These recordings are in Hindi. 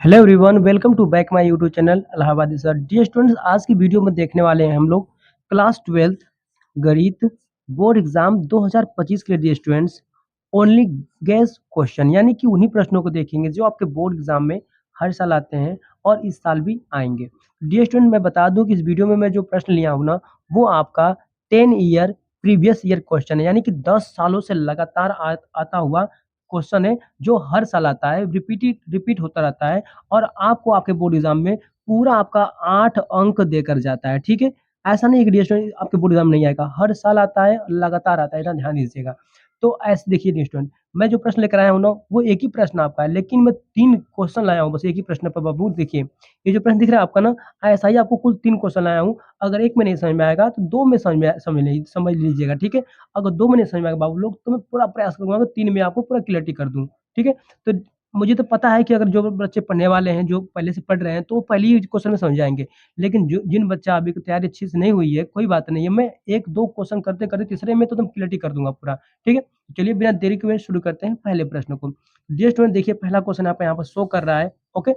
Hello everyone, welcome to back my YouTube channel Allahabadi sir. Dear students, आज की वीडियो में देखने वाले हैं हम लोग क्लास 12 गणित बोर्ड एग्जाम 2025 के लिए। Dear students, only guess question यानी कि उन्हीं प्रश्नों को देखेंगे जो आपके बोर्ड एग्जाम में हर साल आते हैं और इस साल भी आएंगे। डियर स्टूडेंट, मैं बता दूं कि इस वीडियो में मैं जो प्रश्न लिया हूं ना, वो आपका 10 ईयर प्रीवियस ईयर क्वेश्चन है, यानी कि 10 सालों से लगातार आता हुआ क्वेश्चन है जो हर साल आता है, रिपीट होता रहता है और आपको आपके बोर्ड एग्जाम में पूरा आपका 8 अंक देकर जाता है। ठीक है, ऐसा नहीं है कि डियर आपके बोर्ड एग्जाम नहीं आएगा, हर साल आता है, लगातार आता है, इतना ध्यान दीजिएगा। तो ऐसे देखिए डियर स्टूडेंट, मैं जो प्रश्न लेकर आया हूँ ना, वो एक ही प्रश्न आपका है, लेकिन मैं 3 क्वेश्चन लाया हूँ बस एक ही प्रश्न पर। बाबू देखिए, ये जो प्रश्न दिख रहा है आपका ना, ऐसा ही आपको कुल 3 क्वेश्चन लाया हूँ। अगर एक में नहीं समझ में आएगा तो 2 में समझ लीजिएगा। ठीक है, अगर 2 में नहीं समझ में आएगा बाबू लोग, तो मैं पूरा प्रयास करूंगा कि 3 में आपको पूरा क्लियरिटी कर दूं। ठीक है, तो मुझे तो पता है कि अगर जो बच्चे पढ़ने वाले हैं, जो पहले से पढ़ रहे हैं, तो वो पहले ही क्वेश्चन में समझ जाएँगे। लेकिन जो जिन बच्चा अभी तैयारी अच्छी से नहीं हुई है, कोई बात नहीं है, मैं 1-2 क्वेश्चन करते-करते तीसरे में तो एकदम क्लियरिटी कर दूँगा पूरा। ठीक है? चलिए बिना देरी के हुए शुरू करते हैं पहले प्रश्न को। डियर स्टूडेंट, देखिए पहला क्वेश्चन आपका यहाँ पर शो कर रहा है। ओके?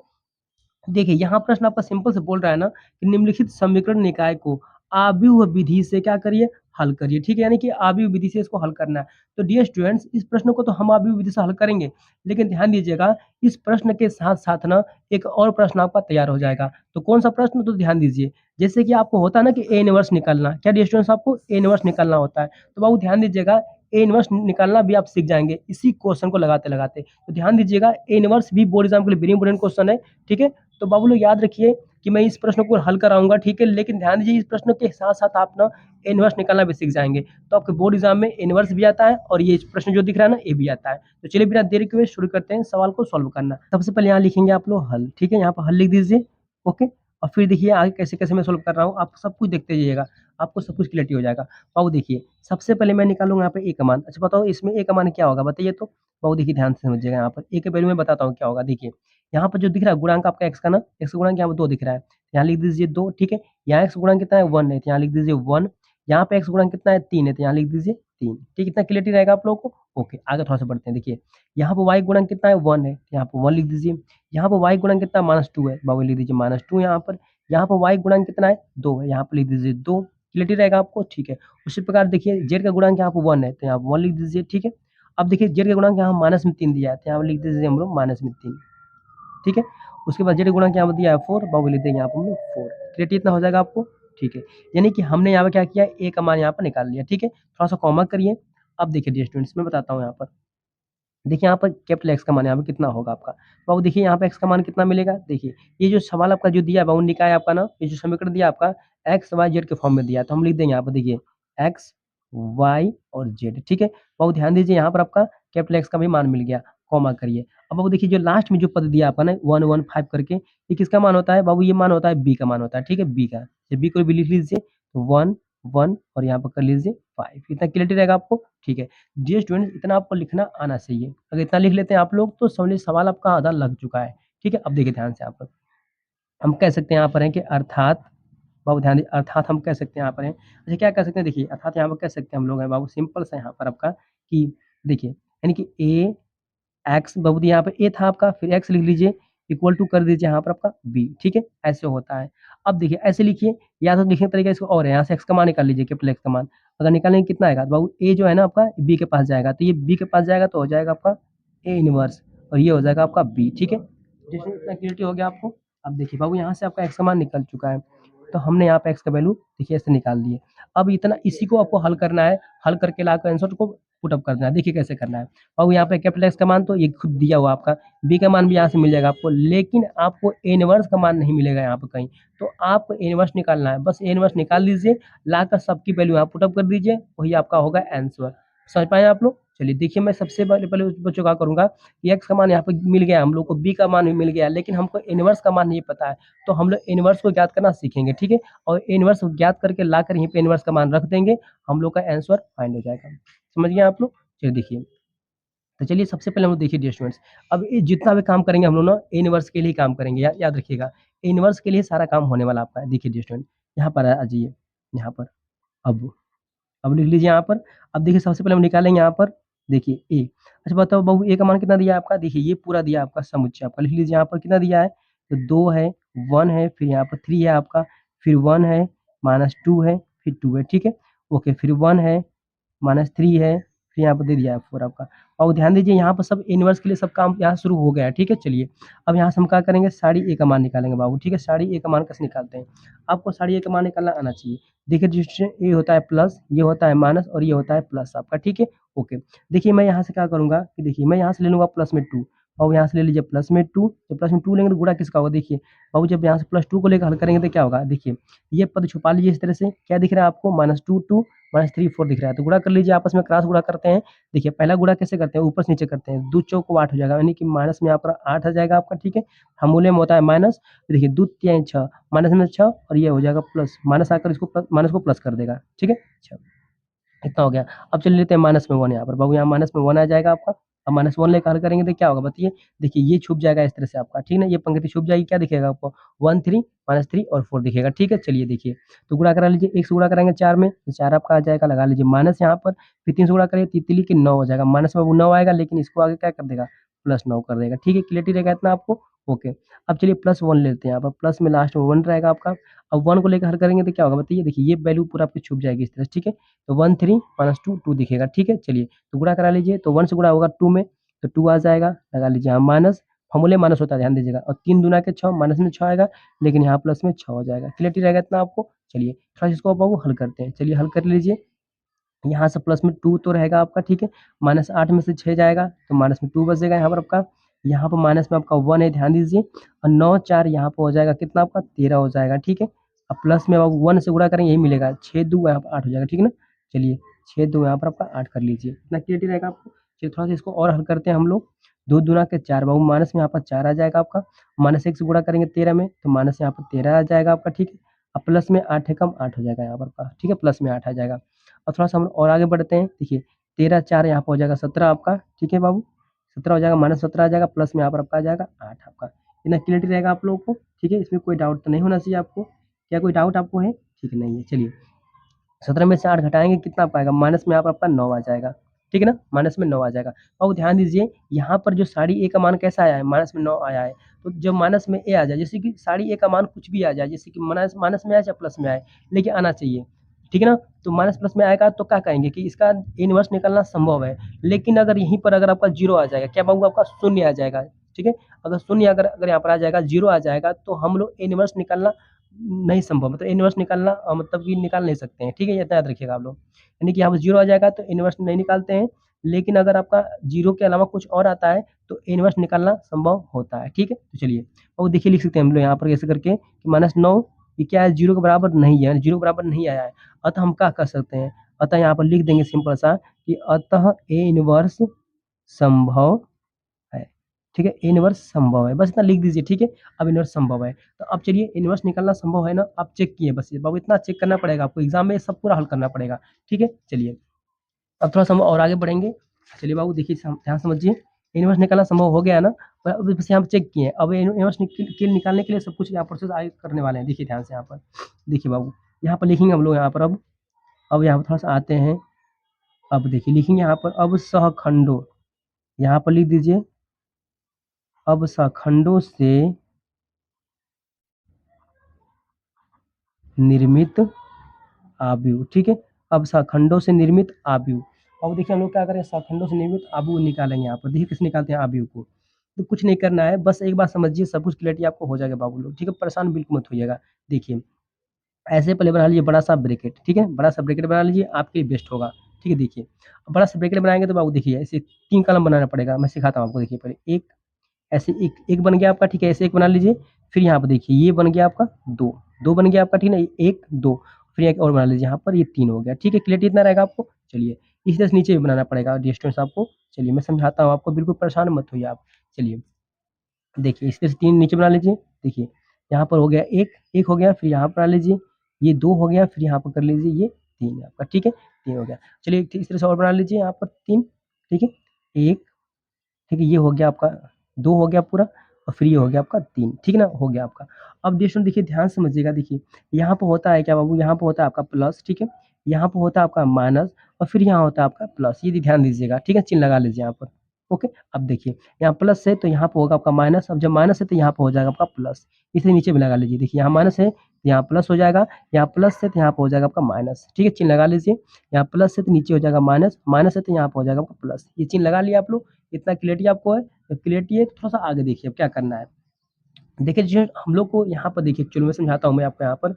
देखिए, यहाँ प्रश्न आपका सिंपल से बोल रहा है ना कि निम्नलिखित समीकरण निकाय को आव्यूह विधि से क्या करिए, हल करिए। ठीक है, यानी कि आव्यूह विधि से इसको हल करना है। तो डियर स्टूडेंट्स, इस प्रश्न को तो हम आव्यूह विधि से हल करेंगे, लेकिन ध्यान दीजिएगा, इस प्रश्न के साथ-साथ ना एक और प्रश्न आपका तैयार हो जाएगा। तो कौन-सा प्रश्न, तो ध्यान दीजिए। जैसे कि आपको होता है ना कि ए इनवर्स निकालना, क्या डियर स्टूडेंट्स आपको ए इनवर्स निकालना होता है। तो बाबू ध्यान दीजिएगा, ए इनवर्स निकालना भी आप सीख जाएँगे इसी क्वेश्चन को लगाते-लगाते। तो ध्यान दीजिएगा, ए इनवर्स भी बोर्ड एग्जाम के लिए वेरी इंपोर्टेंट क्वेश्चन है। ठीक है? तो बाबू लोग याद रखिए कि मैं इस प्रश्न को हल कराऊंगा। ठीक है, लेकिन ध्यान दीजिए, इस प्रश्न के साथ साथ आप ना इनवर्स निकालना भी सीख जाएंगे, तो आपके बोर्ड एग्जाम में इनवर्स भी आता है और ये प्रश्न जो दिख रहा है ना, ये भी आता है। तो चलिए बिना देरी के हुए शुरू करते हैं सवाल को सॉल्व करना। सबसे पहले यहाँ लिखेंगे आप लोग हल। ठीक है, यहाँ पर हल लिख दीजिए। ओके, और फिर देखिए आगे कैसे कैसे मैं सोल्व कर रहा हूँ, आप सब कुछ देखते जाइएगा, आपको सब कुछ क्लियरिटी हो जाएगा। बाबू देखिए, सबसे पहले मैं निकालूंगा यहाँ पे ए का मान। अच्छा बताओ, इसमें ए का मान क्या होगा, बताइए तो। बाबू देखिए ध्यान से समझिएगा, यहाँ पर ए के वैल्यू में बताता हूँ क्या होगा। देखिए, यहाँ पर जो दिख रहा है गुणांक आपका एक्स का ना, एक्स का गुणांक यहाँ पर 2 दिख रहा है, यहाँ लिख दीजिए 2। ठीक है, यहाँ एक्स गुणांक कितना है, 1 है, तो यहाँ लिख दीजिए 1। यहाँ पे एक्स गुणांक कितना है, 3 है, तो यहाँ लिख दीजिए 3। ठीक, इतना क्लियरिटी रहेगा आप लोगों को। ओके, आगे थोड़ा सा बढ़ते हैं। देखिए, यहाँ पर वाई गुणांक कितना है, 1 है, तो यहाँ पर 1 लिख दीजिए। यहाँ पर वाई गुणांक कितना, -2 है, बाबू लिख दीजिए -2 यहाँ पर। यहाँ पर वाई गुणांक कितना है, 2 है, यहाँ पर लिख दीजिए 2। क्लियरिटी रहेगा आपको। ठीक है, उसी प्रकार देखिए, जेड का गुणांक यहाँ पर 1 है, तो यहाँ पर 1 लिख दीजिए। ठीक है, अब देखिए जेड का गुणांक यहाँ -3 दिया है, तो यहाँ पर लिख दीजिए हम लोग -3। ठीक है, उसके बाद जेड गुणा क्या दिया है, 4, बाबू लिख देंगे यहाँ पर हम लोग 4। क्लियरिटी इतना हो जाएगा आपको। ठीक है, यानी कि हमने यहाँ पे क्या किया, ए का मान यहाँ पर निकाल लिया। ठीक है, थोड़ा सा कॉमा करिए। अब देखिए डियर स्टूडेंट्स, मैं बताता हूँ यहाँ पर। देखिए यहाँ पर कैपिटल एक्स का मान यहाँ पे कितना होगा आपका। बाबू देखिए यहाँ पे एक्स का मान कितना मिलेगा। देखिए, ये जो सवाल आपका जो दिया है बाबू, निकाय आपका ना, ये जो समीकरण दिया आपका एक्स वाई जेड के फॉर्म में दिया है, तो हम लिख देंगे यहाँ पर। देखिए, एक्स वाई और जेड। ठीक है, बाबू ध्यान दीजिए, यहाँ पर आपका कैपिटल एक्स का भी मान मिल गया, कॉमा करिए। अब बाबू देखिए, जो लास्ट में जो पद दिया आपका ना 115 करके, ये किसका मान होता है बाबू, ये मान होता है बी का मान होता है। ठीक है, बी का, बी को भी लिख लीजिए, 1 1 और यहाँ पर कर लीजिए 5। इतना क्लियरिटी रहेगा आपको। ठीक है, डियर स्टूडेंट्स, इतना आपको लिखना आना चाहिए। अगर इतना लिख लेते हैं आप लोग, तो समझिए सवाल आपका आधा लग चुका है। ठीक है, अब देखिए ध्यान से यहाँ पर हम कह सकते हैं यहाँ पर है कि अर्थात, बाबू ध्यान दीजिए, अर्थात हम कह सकते हैं यहाँ पर है। अच्छा क्या कह सकते हैं, देखिए अर्थात यहाँ पर कह सकते हैं हम लोग हैं बाबू, सिंपल सा यहाँ पर आपका कि देखिए, यानी कि ए एक्स, बाबू यहाँ पे ए था आपका, फिर एक्स लिख लीजिए, इक्वल टू कर दीजिए यहाँ पर आपका बी। ठीक है, ऐसे होता है। अब देखिए ऐसे लिखिए, या तो लिखने का तरीका इसको और है, यहाँ से एक्स का मान निकाल लीजिए, कैपिटल एक्स का मान। अगर निकालेंगे कितना आएगा, तो बाबू ए जो है ना आपका बी के पास जाएगा, तो ये बी के पास जाएगा तो हो जाएगा आपका ए इनवर्स, और ये हो जाएगा आपका बी। ठीक है, जैसे इतना क्लियरिटी हो गया आपको। अब देखिए बाबू, यहाँ से आपका एक्स का मान निकल चुका है, तो हमने यहाँ पे एक्स का वैल्यू देखिए ऐसे निकाल दिए। अब इतना इसी को आपको हल करना है, हल करके लाकर आंसर को पुट अप करना है। देखिए कैसे करना है। और यहाँ पे कैपिटल एक्स का मान तो ये खुद दिया हुआ आपका, बी का मान भी यहाँ से मिल जाएगा आपको, लेकिन आपको ए इनवर्स का मान नहीं मिलेगा यहाँ पे कहीं। तो आपको ए इनवर्स निकालना है, बस ए इनवर्स निकाल लीजिए, लाकर सबकी वैल्यू यहाँ पुट अप कर दीजिए, वही आपका होगा आंसर। समझ पाए आप लोग। चलिए देखिए, मैं सबसे पहले पहले उस बच्चों का करूँगा कि एक्स का मान यहाँ पे मिल गया हम लोग को, बी का मान भी मिल गया, लेकिन हमको इनवर्स का मान नहीं पता है, तो हम लोग इनवर्स को ज्ञात करना सीखेंगे। ठीक है, और इनवर्स ज्ञात करके लाकर यहीं पे इनवर्स का मान रख देंगे, हम लोग का आंसर फाइंड हो जाएगा। समझ गए आप लोग। चलिए देखिए, तो चलिए सबसे पहले हम लोग देखिए डियर स्टूडेंट्स, अब ये जितना भी काम करेंगे हम लोग ना, ए इनवर्स के लिए काम करेंगे, याद रखिएगा, ए इनवर्स के लिए सारा काम होने वाला आपका है। देखिए डियर स्टूडेंट, यहाँ पर आ जाइए, यहाँ पर अब अब लिख लीजिए यहाँ पर। अब देखिए सबसे पहले हम निकालेंगे यहाँ पर देखिए ए। अच्छा बताओ बाबू ए का मान कितना दिया है आपका? देखिए ये पूरा दिया आपका समुच्चय आपका, लिख लीजिए यहाँ पर कितना दिया है? तो 2 है, 1 है, फिर यहाँ पर 3 है आपका, फिर 1 है, -2 है, फिर 2 है, ठीक है? ओके, फिर 1 है, -3 है, फिर यहाँ पर दे दिया है 4 आपका। और ध्यान दीजिए यहाँ पर सब इनवर्स के लिए सब काम यहाँ शुरू हो गया है, ठीक है? चलिए, अब यहाँ से हम क्या करेंगे? साड़ी ए का मान निकालेंगे बाबू, ठीक है? साड़ी ए का मान कैसे निकालते हैं? आपको साड़ी ए का मान निकालना आना चाहिए। देखिए रजिस्ट्रेशन ये होता है प्लस, ये होता है माइनस और ये होता है प्लस आपका, ठीक है? ओके। देखिए मैं यहाँ से क्या करूँगा कि देखिए मैं यहाँ से ले लूँगा प्लस में 2 और यहाँ से ले लीजिए प्लस में 2, जब प्लस में 2 लेंगे तो गुणा किसका होगा? देखिए बाबू जब यहाँ से +2 को लेकर हल करेंगे तो क्या होगा? देखिए ये पद छुपा लीजिए इस तरह से, क्या दिख रहा है आपको? -2 2 -3 4 दिख रहा है, तो गुणा कर लीजिए आपस में, क्रॉस गुणा करते हैं। देखिए पहला गुणा कैसे करते हैं? ऊपर से नीचे करते हैं, 2 चौक 8 हो जाएगा, यानी कि माइनस में यहाँ पर 8 आ जाएगा आपका, ठीक है? हम मूल्य में होता है माइनस, देखिए 2 तियाई 6, माइनस में 6 और ये हो जाएगा प्लस, माइनस आकर इसको माइनस को प्लस कर देगा, ठीक है? अच्छा। इतना हो गया। अब चलिए लेते हैं माइनस में 1 यहाँ पर, बाबू यहाँ माइनस में 1 आ जाएगा आपका। अब -1 लेकर हल करेंगे तो क्या होगा बताइए? देखिए ये छुप जाएगा इस तरह से आपका, ठीक है ना? ये पंक्ति छुप जाएगी, क्या दिखेगा आपको? 1 3 -3 और 4 दिखेगा, ठीक है? चलिए देखिए, तो गुणा करा लीजिए, 1 से गुणा कराएँगे 4 में, तो 4 आपका आ जाएगा, लगा लीजिए माइनस यहाँ पर, फिर 3 से गुणा करिए, तितली के 9 हो जाएगा, माइनस में वो 9 आएगा लेकिन इसको आगे क्या कर देगा? +9 कर देगा, ठीक है? क्लियरिटी रहेगा इतना आपको? ओके। अब चलिए +1 लेते हैं यहाँ पर, प्लस में लास्ट में 1 रहेगा आपका। अब 1 को लेकर हल करेंगे तो क्या होगा बताइए? देखिए ये वैल्यू पूरा आपकी छुप जाएगी इस तरह से, ठीक है? तो 1 3 -2 2 दिखेगा, ठीक है? चलिए, तो गुणा करा लीजिए, तो 1 से गुणा होगा 2 में, तो 2 आ जाएगा, लगा लीजिए यहाँ माइनस, फॉर्मूले माइनस होता है ध्यान दीजिएगा, और 3 दूना के 6 माइनस में 6 आएगा, लेकिन यहाँ प्लस में 6 हो जाएगा। क्लियरिटी रहेगा इतना आपको? चलिए, थोड़ा सा इसको अब आपको हल करते हैं। चलिए हल कर लीजिए, यहाँ से प्लस में 2 तो रहेगा आपका, ठीक है? -8 में से 6 जाएगा, तो माइनस में 2 बचेगा यहाँ पर आपका। यहाँ पर माइनस में आपका 1 है, ध्यान दीजिए, और 9 4 यहाँ पे हो जाएगा कितना आपका? 13 हो जाएगा, ठीक है? अब प्लस में अब 1 से गुणा करेंगे, यही मिलेगा, 6 दूँ यहाँ पर 8 हो जाएगा, ठीक है ना? चलिए, 6 दूँ यहाँ पर आपका 8 कर लीजिए, इतना क्लियरिटी रहेगा आपको? चलिए थोड़ा-सा इसको और हल करते हैं हम लोग। 2 दूना के 4 बाबू, माइनस में यहाँ पर 4 आ जाएगा आपका, -1 से गुणा करेंगे 13 में, तो माइनस यहाँ पर 13 आ जाएगा आपका, ठीक है? अब प्लस में 8 है कम, 8 हो जाएगा यहाँ पर आपका, ठीक है? प्लस में 8 आ जाएगा। अब थोड़ा-सा हम और आगे बढ़ते हैं, देखिए 13 4 यहाँ पे हो जाएगा 17 आपका, ठीक है बाबू? 17 हो जाएगा, -17 आ जाएगा, प्लस में यहाँ पर आपका आ जाएगा 8 आपका। इतना क्लियरिटी रहेगा आप लोगों को, ठीक है? इसमें कोई डाउट तो नहीं होना चाहिए आपको। क्या कोई डाउट आपको है? ठीक है, नहीं है, चलिए। 17 में से 8 घटाएँगे कितना पाएगा? माइनस में यहाँ पर आपका 9 आ जाएगा, ठीक है ना? माइनस में 9 आ जाएगा। और ध्यान दीजिए यहाँ पर जो साड़ी ए का मान कैसा आया है? माइनस में 9 आया है। तो जब माइनस में ए आ जाए, जैसे कि साड़ी ए का मान कुछ भी आ जाए, जैसे कि माइनस माइनस में आए चाहे प्लस में आए, लेकिन आना चाहिए, ठीक है ना? तो माइनस प्लस में आएगा तो क्या कहेंगे कि इसका इनवर्स निकालना संभव है। लेकिन अगर यहीं पर अगर आपका 0 आ जाएगा, क्या बाबू आपका शून्य आ जाएगा, ठीक है? अगर शून्य अगर अगर यहाँ पर आ जाएगा, 0 आ जाएगा, तो हम लोग इनवर्स निकालना नहीं संभव, मतलब इनवर्स निकालना मतलब कि निकाल नहीं सकते हैं, ठीक है? ये इतना याद रखिएगा आप लोग। यानी कि यहाँ पे 0 आ जाएगा तो इनवर्स नहीं निकालते हैं, लेकिन अगर आपका 0 के अलावा कुछ और आता है, तो इनवर्स निकालना संभव होता है, ठीक है? तो चलिए, और देखिए लिख सकते हैं हम लोग यहाँ पर ऐसे करके कि -9 ये क्या है? 0 के बराबर नहीं है, 0 के बराबर नहीं आया है। अतः हम क्या कर सकते हैं? अतः यहाँ पर लिख देंगे सिंपल सा कि अतः ए इनवर्स संभव है, ठीक है? इनवर्स संभव है, बस इतना लिख दीजिए, ठीक है? अब इनवर्स संभव है, तो अब चलिए इनवर्स निकालना संभव है ना, आप चेक किए बस, ये बाबू इतना चेक करना पड़ेगा आपको, एग्ज़ाम में सब पूरा हल करना पड़ेगा, ठीक है? चलिए, अब थोड़ा-सा हम और आगे बढ़ेंगे। चलिए बाबू देखिए ध्यान समझिए, इनवर्स निकालना संभव हो गया है ना, पर अब बस यहाँ पे चेक किए, अब इनवर्स निकालने के लिए सब कुछ यहाँ प्रोसेस आगे करने वाले हैं, देखिए ध्यान से यहाँ पर। देखिए बाबू, यहाँ पर लिखेंगे हम लोग यहाँ पर अब यहाँ पर थोड़ा-सा आते हैं, अब देखिए लिखेंगे यहाँ पर अब सहखंडों, यहाँ पर लिख दीजिए, अब सहखंडों से निर्मित आव्यूह, ठीक है? अब शाखंडों से निर्मित आव्यूह, अब देखिए हम लोग क्या करें, शाखंडों से निर्मित आव्यूह निकालेंगे यहाँ पर, देखिए कैसे निकालते हैं आव्यूह को। तो कुछ नहीं करना है, बस एक बात समझिए, सब कुछ क्लियरिटी आपको हो जाएगा बाबू लोग, ठीक है? परेशान बिल्कुल मत होइएगा। देखिए, ऐसे पहले बना लीजिए बड़ा-सा ब्रैकेट, ठीक है? बड़ा-सा ब्रैकेट बना लीजिए, आपके लिए बेस्ट होगा, ठीक है? देखिए, अब बड़ा-सा ब्रैकेट बनाएँगे तो बाबू देखिए ऐसे 3 कॉलम बनाना पड़ेगा, मैं सिखाता हूँ आपको, देखिए पहले 1 ऐसे एक एक बन गया आपका, ठीक है? ऐसे एक बना लीजिए, फिर यहाँ पे देखिए ये बन गया आपका 2, 2 बन गया आपका, ठीक है ना? 1 2 फिर एक और बना लीजिए यहाँ पर, ये 3 हो गया, ठीक है? क्लियरिटी इतना रहेगा आपको? चलिए, इसी तरह से नीचे भी बनाना पड़ेगा डियर स्टूडेंट्स आपको। चलिए मैं समझाता हूँ आपको, बिल्कुल परेशान मत होइए आप। चलिए, देखिए इस तरह से 3 नीचे बना लीजिए, देखिए यहाँ पर हो गया 1, 1 हो गया, फिर यहाँ पर बना लीजिए, ये 2 हो गया, फिर यहाँ पर कर लीजिए ये 3 आपका, ठीक है? 3 हो गया। चलिए इस तरह से और बना लीजिए यहाँ पर 3, ठीक है? 1, ठीक है, ये हो गया आपका 2 हो गया पूरा, और फिर ये हो गया आपका 3, ठीक है ना, हो गया आपका। अब डियर स्टूडेंट देखिए ध्यान से समझिएगा, देखिए यहाँ पे होता है क्या बाबू, यहाँ पे होता है आपका प्लस, ठीक है, यहाँ पे होता है आपका माइनस और फिर यहाँ होता है आपका प्लस, ये ध्यान दीजिएगा, ठीक है, चिन्ह लगा लीजिए यहाँ पर। ओके, अब देखिए यहाँ प्लस है तो यहाँ पे होगा आपका माइनस, अब जब माइनस है तो यहाँ पे हो जाएगा आपका प्लस, इसे नीचे भी लगा लीजिए, देखिए यहाँ माइनस है तो यहाँ प्लस हो जाएगा, यहाँ प्लस है तो यहाँ पे हो जाएगा आपका माइनस, ठीक है, चिन्ह लगा लीजिए, यहाँ प्लस है तो नीचे हो जाएगा माइनस, माइनस है तो यहाँ पे हो जाएगा आपका प्लस, ये चिन्ह लगा लिया आप लोग, इतना क्लियरिटी आपको है, तो क्लियरिटी है, थोड़ा सा आगे देखिए अब क्या करना है। देखिए जो हम लोग को यहाँ पर देखिए एक्चुअली मैं समझाता हूँ मैं आपको यहाँ पर,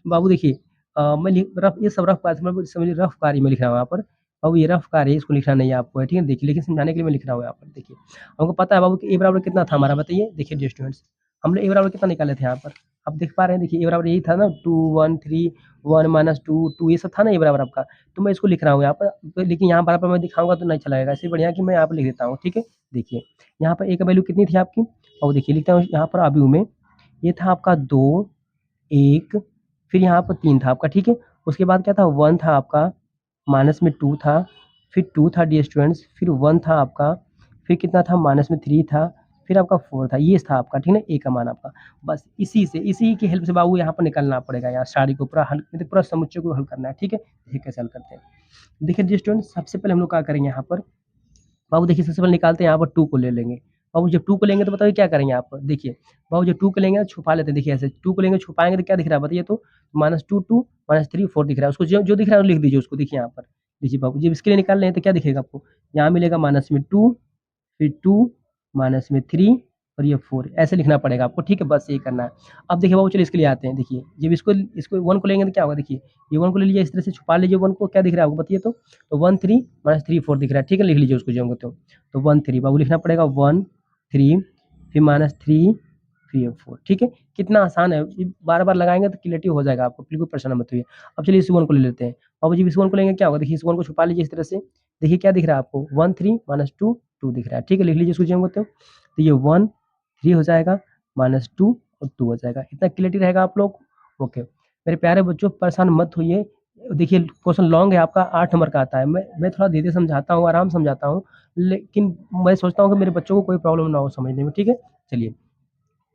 बाबू देखिए मैं रफ ये सब रफ कार्य समझिए, रफ कार्य में लिख रहा हूँ यहाँ पर। बाबू ये रफ कार्य है, इसको लिखना नहीं है आपको, है ठीक है, देखिए लेकिन समझाने के लिए मैं लिख रहा हूँ यहाँ पर। देखिए हमको पता है बाबू कि ए बराबर कितना था हमारा, बताइए, देखिए डियर स्टूडेंट्स, हम लोग ए बराबर कितना निकाले थे यहाँ पर, आप देख पा रहे हैं, देखिए ए बराबर यही था ना, 2 1 3 1 माइनस 2 2, ये सब था ना ए बराबर आपका, तो मैं इसको लिख रहा हूँ यहाँ पर, लेकिन यहाँ बराबर मैं दिखाऊंगा तो नहीं चलाएगा, इससे बढ़िया कि मैं यहाँ पर लिख देता हूँ, ठीक है। देखिए यहाँ पर ए का वैल्यू कितनी थी आपकी, और देखिए लिखता हूँ यहाँ पर अभी में, ये था आपका 2, 1, फिर यहाँ पर 3 था आपका, ठीक है। उसके बाद क्या था, 1 था आपका, माइनस में 2 था, फिर 2 था डियर स्टूडेंट्स, फिर 1 था आपका, फिर कितना था, माइनस में 3 था, फिर आपका 4 था, ये था आपका, ठीक है, ए का मान आपका। बस इसी की हेल्प से बाबू यहाँ पर निकालना पड़ेगा, यहाँ सारी को पूरा हल, मतलब पूरा समुच्चय को हल करना है, ठीक है। देखिए कैसे हल करते हैं। देखिए डियर स्टूडेंट्स, सबसे पहले हम लोग क्या करेंगे यहाँ पर, बाबू देखिए सबसे पहले निकालते हैं, यहाँ पर 2 को ले लेंगे। बाबू जब 2 को लेंगे तो बताइए क्या करेंगे आप? देखिए, बाबू जब 2 को लेंगे तो छुपा लेते हैं, देखिए ऐसे 2 को लेंगे छुपाएँगे तो क्या दिख रहा है बताइए तो? -2 2 -3 4 दिख रहा है। उसको जो जो दिख रहा है वो लिख दीजिए उसको, देखिए यहाँ पर। देखिए बाबू जब इसके लिए निकाल रहे हैं तो क्या दिखेगा आपको? यहाँ मिलेगा माइनस में 2, फिर 2, माइनस में 3 और ये 4, ऐसे लिखना पड़ेगा आपको, ठीक है? बस यही करना है। अब देखिए बाबू चलिए इसके लिए आते हैं, देखिए जब इसको इसको 1 को लेंगे तो क्या होगा, देखिए ये 1 को ले लीजिए, इस तरह से छुपा लीजिए 1 को, क्या दिख रहा है आपको बताइए तो? तो 1 3 -3 4 दिख रहा है, ठीक है? लिख लीजिए उसको जो होगा तो 1 3 बाबू लिखना पड़ेगा 1 3 फिर -3 फिर ये 4, ठीक है? कितना आसान है, ये बार-बार लगाएँगे तो क्लियरिटी हो जाएगा आपको, बिल्कुल परेशान मत होइए। अब चलिए इस 1 को ले लेते हैं। बाबू जब इस 1 को लेंगे क्या होगा, देखिए इस 1 को छुपा लीजिए इस तरह से, देखिए क्या दिख रहा है आपको 1 3 -2 2 दिख रहा है, ठीक है? लिख लीजिए इसको जो होगा तो ये 1 3 हो जाएगा, -2 और 2 हो जाएगा। इतना क्लियरिटी रहेगा आप लोग, ओके। मेरे प्यारे बच्चों परेशान मत होइए, देखिए क्वेश्चन लॉन्ग है आपका, 8 नंबर का आता है। मैं थोड़ा धीरे समझाता हूँ, आराम समझाता हूँ, लेकिन मैं सोचता हूँ कि मेरे बच्चों को कोई प्रॉब्लम ना हो समझने में, ठीक है? चलिए,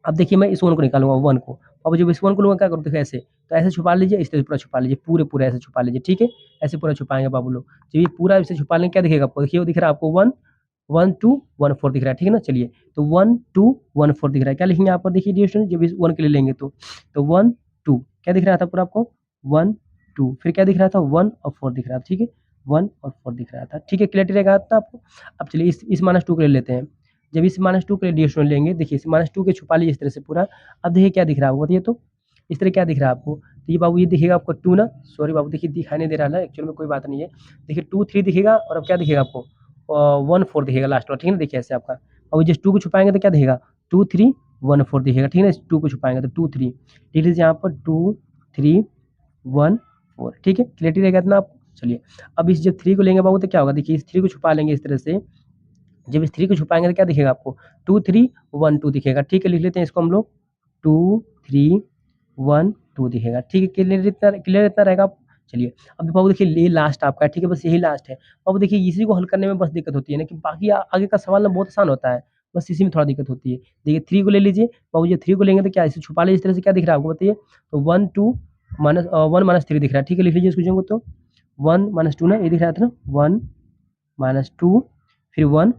अब देखिए मैं इस 1 को निकालूँगा 1 को, अब जब इस 1 को लूँगा क्या करूँ, देखिए ऐसे, तो ऐसे छुपा लीजिए, इस तरह पूरा छुपा लीजिए, पूरे-पूरे ऐसे छुपा लीजिए, ठीक है? ऐसे पूरा छुपाएँगे बाबू लोग। जब ये पूरा ऐसे छुपा लेंगे क्या दिखेगा आपको? देखिए वो दिख रहा है आपको 1 1 2 1 4 दिख रहा है, ठीक है ना? चलिए, तो 1 2 1 4 दिख रहा है, क्या लिखेंगे यहाँ पर देखिए डियर स्टूडेंट जब इस 1 के लिए लेंगे तो 1 2 क्या दिख रहा था पूरा आपको? 1 2 फिर क्या दिख रहा था? 1 और 4 दिख रहा था, ठीक है? 1 और 4 दिख रहा था, ठीक है? क्लियरिटी रहेगा इतना आपको? अब चलिए इस -2 को ले लेते हैं। जब इस -2 के लिए डियर स्टूडेंट लेंगे, देखिए इस -2 के छुपा लीजिए इस तरह से पूरा। अब देखिए क्या दिख रहा है आपको बताइए तो? इस तरह क्या दिख रहा है आपको? तो ये बाबू ये दिखेगा आपको 2 ना, सॉरी बाबू देखिए दिखाई नहीं दे रहा है, एक्चुअल में कोई बात नहीं है। देखिए 2 3 दिखेगा और अब क्या दिखेगा आपको? 1 4 दिखेगा लास्ट वाला, ठीक है ना? देखिए ऐसे आपका। और जिस 2 को छुपाएँगे तो क्या दिखेगा? 2 3 1 4 दिखेगा, ठीक है ना? इस 2 को छुपाएँगे तो 2 3 लिख लीजिए यहाँ पर 2 3 1 4, ठीक है? क्लियरिटी रहेगा इतना आपको? चलिए, अब इस जब 3 को लेंगे बाबू तो क्या होगा? देखिए इस 3 को छुपा लेंगे इस तरह से, जब इस 3 को छुपाएँगे तो क्या दिखेगा आपको? 2 3 1 2 दिखेगा, ठीक है? लिख लेते हैं इसको हम लोग 2 3 1 2 दिखेगा, ठीक है? क्लियर इतना रहेगा आप? चलिए, अब बाबू देखिए ये लास्ट आपका है, ठीक है? बस यही लास्ट है। अब देखिए इसी को हल करने में बस दिक्कत होती है ना, कि बाकी आगे का सवाल ना बहुत आसान होता है, बस इसी में थोड़ा दिक्कत होती है। देखिए 3 को ले लीजिए, बाबू ये 3 को लेंगे तो क्या इसे छुपा लीजिए इस तरह से, क्या दिख रहा है आपको बताइए? तो 1 2 1 -3 दिख रहा है, ठीक है? लिख लीजिए इसको जो तो 1 -2 ना, ये दिख रहा था ना 1 -2 फिर 1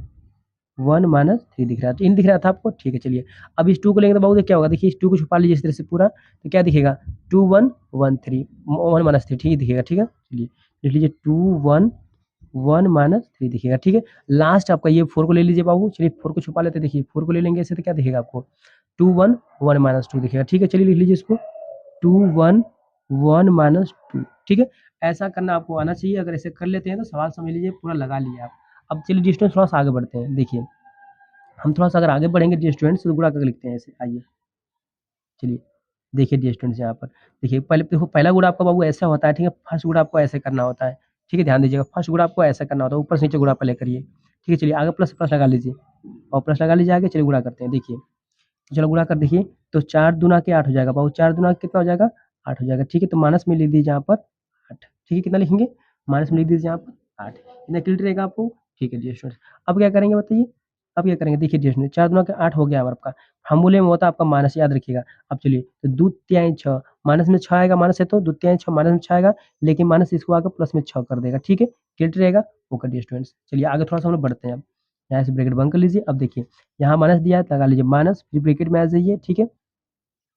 1 -3 दिख रहा है, तो इन दिख रहा था आपको? ठीक है चलिए, अब इस 2 को लेंगे तो बाबू देखिए क्या होगा, देखिए इस 2 को छुपा लीजिए इस तरह से पूरा, तो क्या दिखेगा? 2 1 1 3 1 -3 ठीक दिखेगा, ठीक है? चलिए, लिख लीजिए 2 1 1 -3 दिखेगा, ठीक है? लास्ट आपका ये 4 को ले लीजिए बाबू, चलिए 4 को छुपा लेते हैं, देखिए 4 को ले लेंगे ऐसे तो क्या दिखेगा आपको? 2 1 1 -2 दिखेगा, ठीक है? चलिए लिख लीजिए इसको 2 1 1 -2, ठीक है? ऐसा करना आपको आना चाहिए, अगर ऐसे कर लेते हैं तो सवाल समझ लीजिए पूरा लगा लिए आप। अब चलिए डिस्टेंस थोड़ा-सा आगे बढ़ते हैं, देखिए हम थोड़ा-सा अगर आगे बढ़ेंगे डियर स्टूडेंट्स तो गुणा करके लिखते हैं ऐसे, आइए। चलिए, देखिए डियर स्टूडेंट्स यहाँ पर, देखिए पहले देखो पहला गुणा आपका बाबू ऐसा होता है, ठीक है? फर्स्ट गुणा आपको ऐसे करना होता है, ठीक है? ध्यान दीजिएगा, फर्स्ट गुणा आपको ऐसा करना होता है, ऊपर से नीचे गुणा पहले करिए, ठीक है? चलिए आगे प्लस प्लस लगा लीजिए और प्लस लगा लीजिए आगे, चलिए गुणा करते हैं, देखिए। चलो गुणा कर देखिए, तो 4 दूना के 8 हो जाएगा बाबू, 4 दूना कितना हो जाएगा? 8 हो जाएगा, ठीक है? तो माइनस में लिख दीजिए यहाँ पर 8, ठीक है? कितना लिखेंगे? माइनस में लिख दीजिए यहाँ पर 8, इतना क्लियर रहेगा आपको? ठीक है डियर स्टूडेंट्स। अब क्या करेंगे बताइए? अब क्या करेंगे, देखिए डियर स्टूडेंट 4 दूना के 8 हो गया आपका, फॉर्मूले में होता है आपका माइनस, याद रखिएगा। अब चलिए तो 2 तिहाई 6 माइनस में 6 आएगा, माइनस है तो 2 तिहाई 6 माइनस में 6 आएगा, लेकिन माइनस इसको आकर प्लस में 6 कर देगा, ठीक है, क्लियर रहेगा। ओके डियर स्टूडेंट्स, चलिए आगे थोड़ा-सा हम लोग बढ़ते हैं अब। यहाँ से ब्रैकेट बंद कर लीजिए। अब देखिए यहाँ माइनस दिया है, लगा लीजिए माइनस, फिर ब्रैकेट में आ जाइए, ठीक है।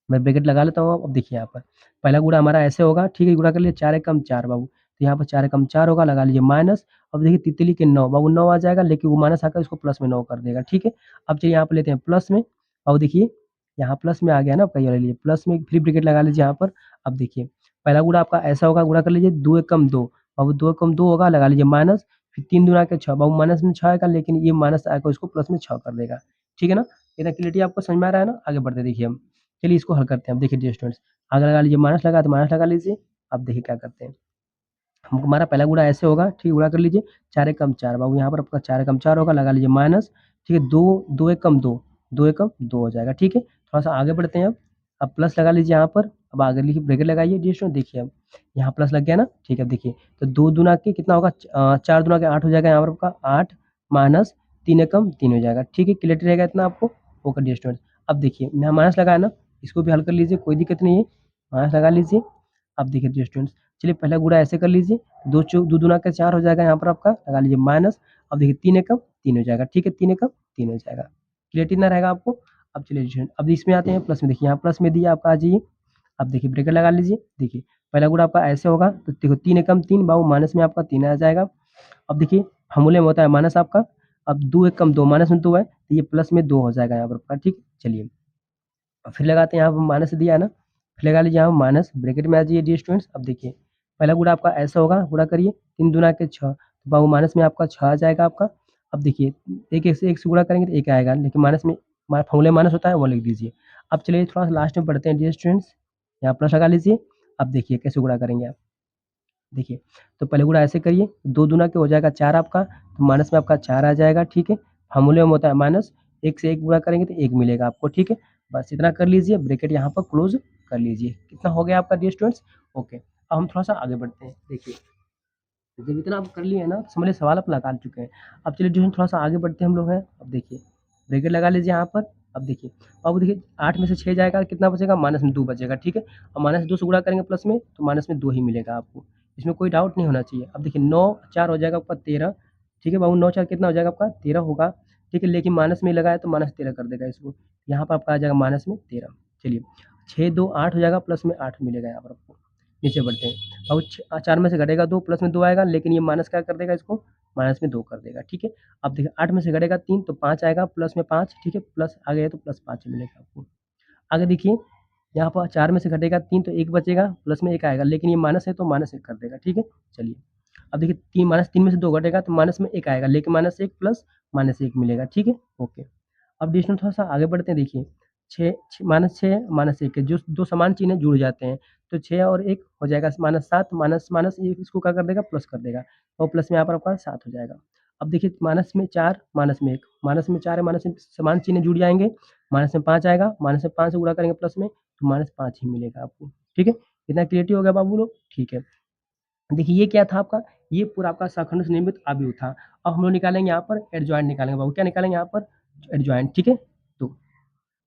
मैं ब्रैकेट लगा लेता हूँ। अब देखिए यहाँ पर पहला गुणा हमारा ऐसे होगा, ठीक है, गुणा कर लिए 4 एकम 4 बाबू, तो यहाँ पर 4 एकम 4 होगा, लगा लीजिए माइनस। अब देखिए तितली के 9 बाबू 9 आ जाएगा, लेकिन वो माइनस आकर इसको प्लस में 9 कर देगा, ठीक है। अब चलिए यहाँ पर लेते हैं प्लस में। अब देखिए यहाँ प्लस में आ गया ना, आपका ये ले लीजिए प्लस में, फिर ब्रैकेट लगा लीजिए यहाँ पर। अब देखिए पहला गुणा आपका ऐसा होगा, गुणा कर लीजिए 2 एकम 2 बाबू, 2 एकम 2 होगा, लगा लीजिए माइनस, फिर 3 दूना के 6 बाबू, माइनस में 6 आएगा, लेकिन ये माइनस आकर इसको प्लस में 6 कर देगा, ठीक है ना। इतना क्लियरटी आपको समझ में आ रहा है ना। आगे बढ़ते देखिए हम, चलिए इसको हल करते हैं। अब देखिए डियर स्टूडेंट्स, आगे लगा लीजिए माइनस लगा तो माइनस लगा लीजिए। अब देखिए क्या करते हैं, हम हमारा पहला गुणा ऐसे होगा, ठीक है, गुणा कर लीजिए 4 एकम 4 बाबू, यहाँ पर आपका 4 एकम 4 होगा, लगा लीजिए माइनस, ठीक है, 2 2 एकम 2 2 एकम 2 हो जाएगा, ठीक है। थोड़ा सा आगे बढ़ते हैं अब प्लस लगा लीजिए यहाँ पर। अब आगे लिखिए ब्रैकेट लगाइए डियर स्टूडेंट, देखिए अब यहाँ प्लस लग गया ना, ठीक है। अब देखिए तो 2 दूना के कितना होगा, 4 दूना के 8 हो जाएगा, यहाँ पर आपका 8 माइनस 3 एकम 3 हो जाएगा, ठीक है, क्लियर रहेगा इतना आपको। ओके डियर स्टूडेंट, अब देखिए यहाँ माइनस लगाया ना, इसको भी हल कर लीजिए, कोई दिक्कत नहीं है, माइनस लगा लीजिए। अब देखिए डियर स्टूडेंट्स, चलिए पहला गुणा ऐसे कर लीजिए, 2 दूना का 4 हो जाएगा, यहाँ पर आपका लगा लीजिए माइनस। अब देखिए 3 एकम 3 हो जाएगा, ठीक है, 3 एकम 3 हो जाएगा, क्लियरिटी ना रहेगा आपको। अब चलिए स्टूडेंट, अब इसमें आते हैं प्लस में, देखिए यहाँ प्लस में दिया आपका, आ जाइए। अब देखिए ब्रैकेट लगा लीजिए, देखिए पहला गुणा आपका ऐसे होगा, तो देखो 3 एकम 3 बाबू, माइनस में आपका 3 आ जाएगा। अब देखिए फॉर्मूले में होता है माइनस आपका, अब 2 एकम 2 माइनस में 2 है, तो ये प्लस में 2 हो जाएगा यहाँ पर आपका, ठीक है। चलिए और फिर लगाते हैं, यहाँ पर माइनस दिया है ना, फिर लगा लीजिए यहाँ माइनस, ब्रैकेट में आ जाइए डियर स्टूडेंट्स। अब देखिए पहला गुणा आपका ऐसा होगा, गुणा करिए 3 दूना के 6, तो बाबू माइनस में आपका 6 आ जाएगा आपका। अब देखिए एक से गुणा करेंगे तो 1 आएगा, लेकिन माइनस में फॉर्मूले माइनस होता है, वो लिख दीजिए। अब चलिए थोड़ा सा लास्ट में पढ़ते हैं डियर स्टूडेंट्स, यहाँ प्लस लगा लीजिए। अब देखिए कैसे गुणा करेंगे आप, देखिए तो पहले गुणा ऐसे करिए, 2 दूना के हो जाएगा 4 आपका, तो माइनस में आपका 4 आ जाएगा, ठीक है। फॉर्मूले में होता है माइनस, 1 से 1 गुणा करेंगे तो 1 मिलेगा आपको, ठीक है। बस इतना कर लीजिए, ब्रैकेट यहाँ पर क्लोज कर लीजिए। कितना हो गया आपका डियर स्टूडेंट्स, ओके। अब हम थोड़ा सा आगे बढ़ते हैं, देखिए जब इतना आप कर लिए हैं ना, तो समझ लीजिए सवाल आप लगा चुके हैं। अब चलिए जो है थोड़ा सा आगे बढ़ते हैं हम लोग हैं। अब देखिए ब्रैकेट लगा लीजिए यहाँ पर। अब देखिए, अब देखिए 8 में से 6 जाएगा, कितना बचेगा, माइनस में 2 बचेगा, ठीक है। और माइनस 2 से गुणा करेंगे प्लस में, तो माइनस में 2 ही मिलेगा आपको, इसमें कोई डाउट नहीं होना चाहिए। अब देखिए 9 4 हो जाएगा आपका 13, ठीक है बाबू, 9 4 कितना हो जाएगा आपका 13 होगा, ठीक है, लेकिन माइनस में लगा है तो माइनस 13 कर देगा इसको, यहाँ पर आपका आ जाएगा माइनस में 13। चलिए 6 2 8 हो जाएगा, प्लस में 8 मिलेगा यहाँ पर आपको। नीचे बढ़ते हैं, और 4 में से घटेगा 2, प्लस में 2 आएगा, लेकिन ये माइनस क्या कर देगा इसको, माइनस में 2 कर देगा, ठीक है। अब देखिए 8 में से घटेगा 3, तो 5 आएगा, प्लस में 5, ठीक है, प्लस आ गया तो प्लस 5 मिलेगा आपको। आगे देखिए यहाँ पर 4 में से घटेगा 3, तो 1 बचेगा, प्लस में 1 आएगा, लेकिन ये माइनस है तो माइनस 1 कर देगा, ठीक है। चलिए अब देखिए 3 माइनस 3 में से 2 घटेगा तो माइनस में 1 आएगा, लेकिन माइनस 1 प्लस माइनस 1 मिलेगा, ठीक है, ओके। अब डिस्टेंस थोड़ा-सा आगे बढ़ते हैं, देखिए 6 छ -6 -1 के जो 2 समान चिन्ह जुड़ जाते हैं, तो 6 और 1 हो जाएगा -7, माइनस माइनस ये इसको क्या कर देगा, प्लस कर देगा, और प्लस में यहाँ पर आपका 7 हो जाएगा। अब देखिए माइनस में 4, माइनस में 1, माइनस में 4 है, माइनस में समान चिन्ह जुड़ जाएँगे, माइनस में 5 आएगा, माइनस में 5 से गुणा करेंगे प्लस में, तो माइनस 5 ही मिलेगा आपको, ठीक है। इतना क्लियरिटी हो गया बाबू लोग? ठीक है। देखिए ये क्या था आपका, ये पूरा आपका सखंड से निर्मित अवयव था। अब हम लोग निकालेंगे यहाँ पर एडजॉइंट निकालेंगे बाबू, क्या निकालेंगे यहाँ पर, एडजॉइंट, ठीक है। तो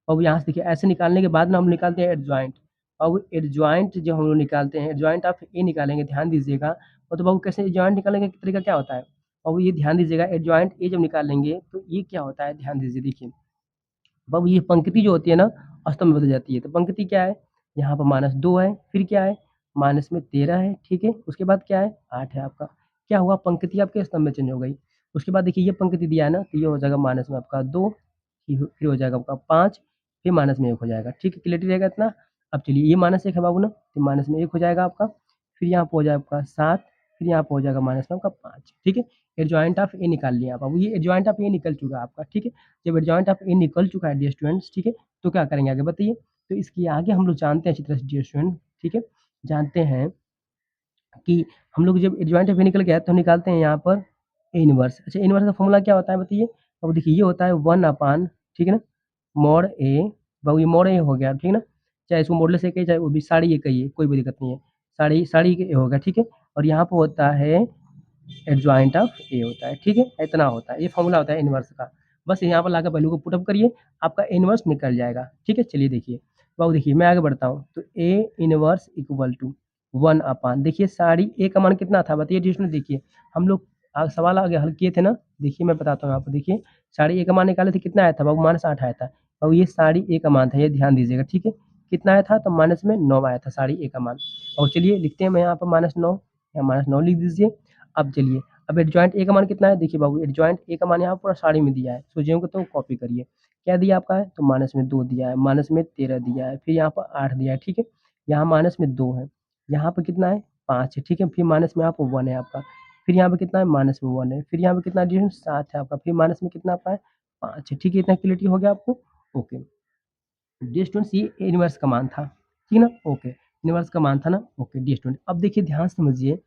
अब यहाँ से देखिए ऐसे निकालने के बाद ना हम निकालते हैं एडजॉइंट। अब एडजॉइंट जब हम लोग निकालते हैं, एडजॉइंट ऑफ ए निकालेंगे, ध्यान दीजिएगा। तो बाबू कैसे एडजॉइंट निकालने का तरीका क्या होता है, और ये ध्यान दीजिएगा, एडजॉइंट ए जब निकालेंगे तो ये क्या होता है, ध्यान दीजिए। देखिए अब ये पंक्ति जो होती है ना, स्तंभ में बदल जाती है। तो पंक्ति क्या है, यहाँ पर -2 है, फिर क्या है, माइनस में 13 है, ठीक है। उसके बाद क्या है, 8 है आपका। क्या हुआ, पंक्ति आपके स्तंभ में चेंज हो गई। उसके बाद देखिए ये पंक्ति दिया है ना, तो ये हो जाएगा माइनस में आपका 2, फिर हो जाएगा आपका 5, फिर माइनस में 1 हो जाएगा, ठीक है, क्लियरिटी रहेगा इतना। अब चलिए ये -1 है बाबू ना, तो माइनस में 1 हो जाएगा आपका, फिर यहाँ पे हो जाएगा आपका 7, फिर यहाँ पे हो जाएगा माइनस में आपका 5, ठीक है। एडजॉइंट ऑफ ए निकाल लिया आप। अब ये एडजॉइंट ऑफ ए निकल चुका है आपका, ठीक है। जब एडजॉइंट ऑफ ए निकल चुका है डियर स्टूडेंट्स, ठीक है, तो क्या करेंगे आगे बताइए। तो इसके आगे हम लोग जानते हैं अच्छी तरह से डियर स्टूडेंट, ठीक है, जानते हैं कि हम लोग जब एडजॉइंट ऑफ ए निकल गया तो निकालते हैं यहाँ पर ए इनवर्स। अच्छा ए इनवर्स का फॉर्मूला क्या होता है बताइए। अब देखिए ये होता है 1/, ठीक है ना, मॉड ए, बाबू ये मॉड ए हो गया, ठीक है ना, चाहे इसको मॉडलेस ए कहिए, चाहे वो भी साड़ी ए कहिए, कोई भी दिक्कत नहीं है, साड़ी साड़ी ए होगा, ठीक है। और यहाँ पर होता है एडजॉइंट ऑफ ए होता है, ठीक है, इतना होता है, ये फॉर्मूला होता है इनवर्स का। बस यहाँ पर लाकर वैल्यू को पुटअप करिए, आपका इनवर्स निकल जाएगा। ठीक है, चलिए देखिए बाबू, देखिए मैं आगे बढ़ता हूँ। तो ए इनवर्स इक्वल टू 1/, देखिए साड़ी ए का मान कितना था बताइए डिस्टेंस। देखिए हम लोग सवाल आगे हल किए थे ना, देखिए मैं बताता हूँ यहाँ पर। देखिए साड़ी ए का मान निकाले थे, कितना आया था बाबू? -8 आया था। और ये साड़ी ए का मान था, ये ध्यान दीजिएगा। ठीक है, कितना आया था? तो माइनस में 9 आया था साड़ी ए का मान। और चलिए लिखते हैं, मैं यहाँ पर -9, यहाँ -9 लिख दीजिए। अब चलिए, अब एडजॉइंट ए का मान कितना है? देखिए बाबू, एडजॉइंट ए का मान यहाँ पूरा साड़ी में दिया है, सोचिएगा तो कॉपी करिए। क्या दिया आपका है? तो -2 दिया है, -13 दिया है, फिर यहाँ पर 8 दिया है। ठीक है, यहाँ -2 है, यहाँ पर कितना है? 5 है। ठीक है, फिर माइनस में यहाँ पर 1 है आपका, फिर यहाँ पे कितना है? -1 है, फिर यहाँ पे कितना एडिशन? 7 है आपका, फिर माइनस में कितना आपका है? 5 है। ठीक है, इतना क्लियरिटी हो गया आपको? ओके। डी स्टूडेंट्स, ये इनवर्स का मान था, ठीक है ना? ओके, इनवर्स का मान था ना? ओके डी स्टूडेंट, अब देखिए ध्यान से समझिए,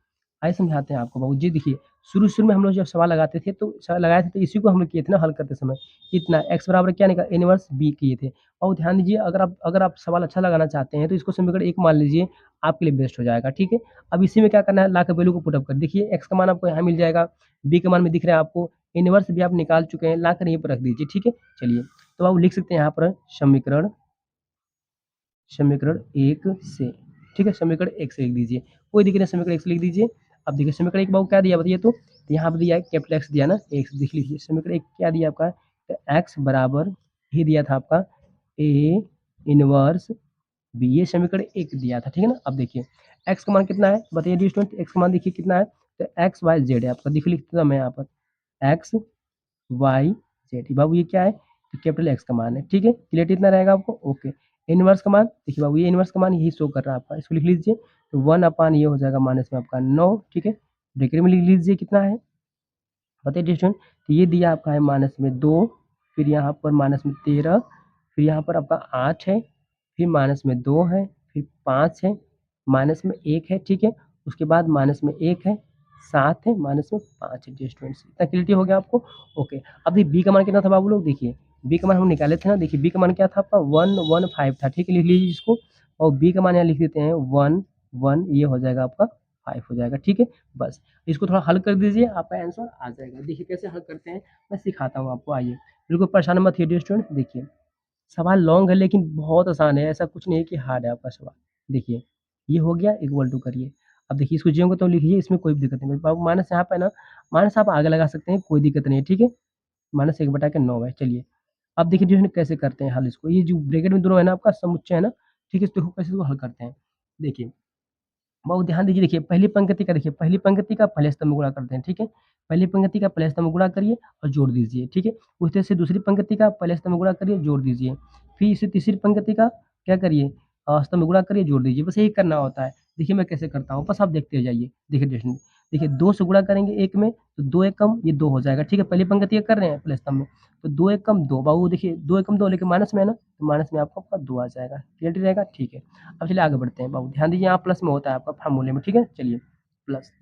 आइए समझाते हैं आपको बाबू जी। देखिए शुरू-शुरू में हम लोग जब सवाल लगाते थे, तो सवाल लगाए थे, तो इसी को हम लोग किए थे ना हल करते समय। इतना x बराबर क्या निकला? इनवर्स b किए थे। और ध्यान दीजिए, अगर आप सवाल अच्छा लगाना चाहते हैं, तो इसको समीकरण 1 मान लीजिए, आपके लिए बेस्ट हो जाएगा। ठीक है, अब इसी में क्या करना है? लाकर वैल्यू को पुट अप कर, देखिए x का मान आपको यहाँ मिल जाएगा, b का मान भी दिख रहा है आपको, इनवर्स भी आप निकाल चुके हैं, लाकर यहीं पर रख दीजिए। ठीक है, चलिए तो आप लिख सकते हैं यहाँ पर समीकरण समीकरण 1 से, ठीक है, समीकरण 1 से लिख दीजिए, कोई दिक्कत नहीं, समीकरण 1 से लिख दीजिए। अब देखिए समीकरण 1 बाबू क्या दिया बताइए? तो यहाँ पे दिया है कैपिटल X दिया ना, एक लिख लीजिए। समीकरण 1 क्या दिया आपका? तो x बराबर ही दिया था आपका a इनवर्स b, ये समीकरण 1 दिया था। ठीक है ना? अब देखिए x का मान कितना है बताइए डी स्टूडेंट? x का मान देखिए कितना है? तो x y z है आपका, देखिए लिखता था मैं यहाँ पर x y z। बाबू ये क्या है? तो कैपिटल X का मान है। ठीक है, क्लियर इतना रहेगा आपको? ओके। इनवर्स का मान देखिए बाबू, ये इनवर्स का मान यही शो कर रहा है आपका, इसको लिख लीजिए। तो 1/, ये हो जाएगा माइनस में आपका 9। ठीक है, ब्रैकेट में लिख लीजिए कितना है बताइए स्टूडेंट? तो ये दिया आपका है -2, फिर यहाँ पर -13, फिर यहाँ पर आपका 8 है, फिर -2 है, फिर 5 है, माइनस में 1 है। ठीक है, उसके बाद माइनस में 1 है, 7 है, माइनस में 5 है। जी स्टूडेंट्स, इतना क्लियरिटी हो गया आपको? ओके। अब देखिए बी का मान कितना था बाबू लोग? देखिए बी का मान हम निकाले थे ना, देखिए बी का मान क्या था आपका? 115 था। ठीक है, लिख लीजिए इसको, और बी का मान यहाँ लिख देते हैं 1, ये हो जाएगा आपका 5 हो जाएगा। ठीक है, बस इसको थोड़ा हल कर दीजिए, आपका आंसर आ जाएगा। देखिए कैसे हल करते हैं, मैं सिखाता हूँ आपको, आइए। बिल्कुल परेशान मत होइए स्टूडेंट। देखिए सवाल लॉन्ग है, लेकिन बहुत आसान है, ऐसा कुछ नहीं है कि हार्ड है आपका सवाल। देखिए ये हो गया, इक्वल टू करिए। अब देखिए इसको जीरो को तो लिखिए, इसमें कोई दिक्कत नहीं है। माइनस यहाँ पे ना, माइनस आप आगे लगा सकते हैं, कोई दिक्कत नहीं है। ठीक है, -1/9 है। चलिए अब देखिए जो है कैसे करते हैं हल इसको, ये जो ब्रैकेट में दोनों है ना आपका समुच्चय है ना, ठीक है, इसको कैसे इसको हल करते हैं। देखिए बहुत ध्यान दीजिए, देखिए पहली पंक्ति का, देखिए पहली पंक्ति का पहले स्तंभ में गुणा करते हैं। ठीक है, पहली पंक्ति का पहले स्तंभ में गुणा करिए और जोड़ दीजिए। ठीक है, उस तरह से दूसरी पंक्ति का पहले स्तंभ में गुणा करिए, जोड़ दीजिए। फिर इसे तीसरी पंक्ति का क्या करिए? स्तंभ में गुणा करिए, जोड़ दीजिए। बस यही करना होता है। देखिए मैं कैसे करता हूँ, बस आप देखते जाइए। देखिए देखिए 2 से गुणा करेंगे 1 में, तो 2 एकम ये 2 हो जाएगा। ठीक है, पहली पंक्ति का कर रहे हैं पहले स्तंभ में, तो 2 एकम 2 बाबू, देखिए 2 एकम 2, लेकिन माइनस में है ना, तो माइनस में आपका 2 आ जाएगा। क्लियर रहेगा? ठीक है, अब चलिए आगे बढ़ते हैं बाबू। ध्यान दीजिए यहाँ प्लस में होता है आपका फार्मूले में। ठीक है, चलिए प्लस।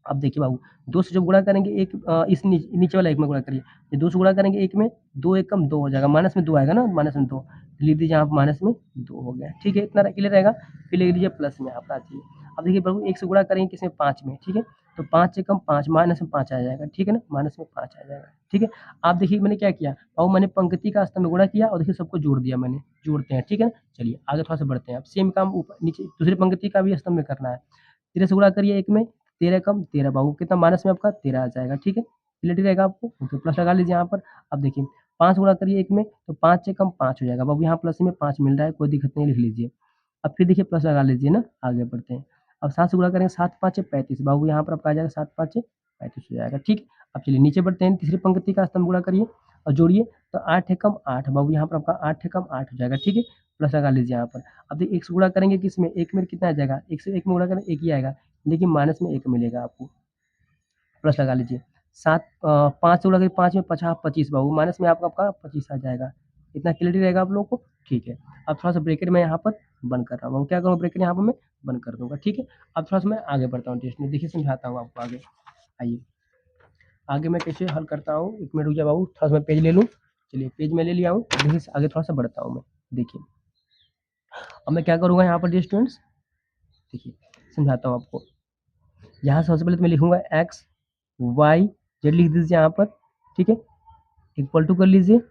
अब देखिए बाबू 2 से जब गुणा करेंगे एक, इस नीचे वाला 1 में गुणा करिए। ये 2 से गुणा करेंगे 1 में, 2 एकम 2 हो जाएगा, माइनस में 2 आएगा ना, माइनस में 2 लिख दीजिए, यहाँ माइनस में 2 हो गया। ठीक है, इतना क्लियर रहेगा। फिर लिख दीजिए प्लस में आप आ जाइए। अब देखिए बाबू 1 से गुणा करेंगे किसमें? 5 में। ठीक है, तो 5 एकम 5, माइनस में 5 आ जाएगा। ठीक है ना, माइनस में 5 आ जाएगा। ठीक है, आप देखिए मैंने क्या किया बाबू, मैंने पंक्ति का स्तंभ में गुणा किया और देखिए सबको जोड़ दिया मैंने, जोड़ते हैं। ठीक है, चलिए आगे थोड़ा सा बढ़ते हैं। अब सेम काम ऊपर नीचे दूसरी पंक्ति का भी स्तंभ में करना है। 13 से गुणा करिए 1 में, 13 कम 13 बाबू, कितना माइनस में आपका 13 आ जाएगा। ठीक है, क्लियर रहेगा आपको? ओके, प्लस लगा लीजिए यहाँ पर। अब देखिए 5 गुणा करिए 1 में, तो 5 से कम 5 हो जाएगा बाबू, यहाँ प्लस में 5 मिल रहा है, कोई दिक्कत नहीं, लिख लीजिए। अब फिर देखिए प्लस लगा लीजिए ना, आगे बढ़ते हैं। अब 7 से गुणा करेंगे, 7 5 35 बाबू, यहाँ पर आपका आ जाएगा 7 5 35 हो जाएगा। ठीक है, अब चलिए नीचे बढ़ते हैं, तीसरी पंक्ति का स्तंभ गुणा करिए और जोड़िए, तो 8 एकम 8 बाबू, यहाँ पर आपका 8 एकम 8 हो जाएगा। ठीक है, प्लस लगा लीजिए यहाँ पर। अब देखिए 1 से गुणा करेंगे किसमें? 1 में कितना आ जाएगा? 1 से 1 में गुणा करें 1 ही आएगा, लेकिन माइनस में 1 मिलेगा आपको, प्लस लगा लीजिए। 5 से गुणा करिए 5 में 50 25 बाबू, माइनस में आपका 25 आ जाएगा। इतना क्लियर रहेगा आप लोगों को? ठीक है, अब थोड़ा-सा ब्रैकेट मैं यहाँ पर बंद कर रहा हूँ। क्या करूँ, ब्रैकेट यहाँ पर मैं बंद कर दूँगा। ठीक है, अब थोड़ा-सा मैं आगे बढ़ता हूँ टेस्ट में, देखिए समझाता हूँ आपको आगे। आइए, आगे मैं कैसे हल करता हूँ, 1 मिनट रुक जाओ बाबू, थोड़ा-सा मैं पेज ले लूँ। चलिए पेज मैं ले लिया हूँ, देखिए आगे थोड़ा-सा बढ़ता हूँ मैं। देखिए, अब मैं क्या करूँगा यहाँ पर डियर स्टूडेंट्स, देखिए समझाता हूँ आपको। यहाँ सबसे पहले तो मैं लिखूँगा एक्स, वाई, जेड लिख दीजिए यहाँ पर। ठीक है, इक्वल टू कर लीजिए,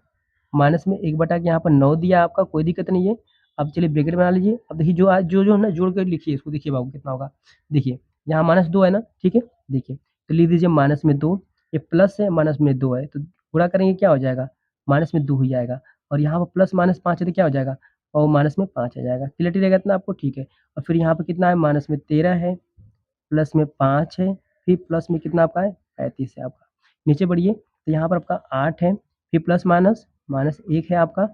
माइनस में 1 बटा के यहाँ पर 9 दिया आपका, कोई दिक्कत नहीं है। अब चलिए ब्रैकेट बना लीजिए। अब देखिए जो आज जो है ना जोड़ के लिखिए इसको, देखिए बाबू कितना होगा। देखिए यहाँ -2 है ना, ठीक है। देखिए तो लिख दीजिए -2, ये प्लस है, माइनस में 2 है, तो गुणा करेंगे क्या हो जाएगा, -2 हो जाएगा। और यहाँ पर प्लस -5 है तो क्या हो जाएगा, और -5 आ जाएगा। क्लियरिटी रहेगा इतना आपको, ठीक है। और फिर यहाँ पर कितना है, -13 है, प्लस में 5 है, फिर प्लस में कितना आपका है, 35 है आपका। नीचे बढ़िए तो यहाँ पर आपका 8 है, फिर प्लस माइनस, -1 है आपका,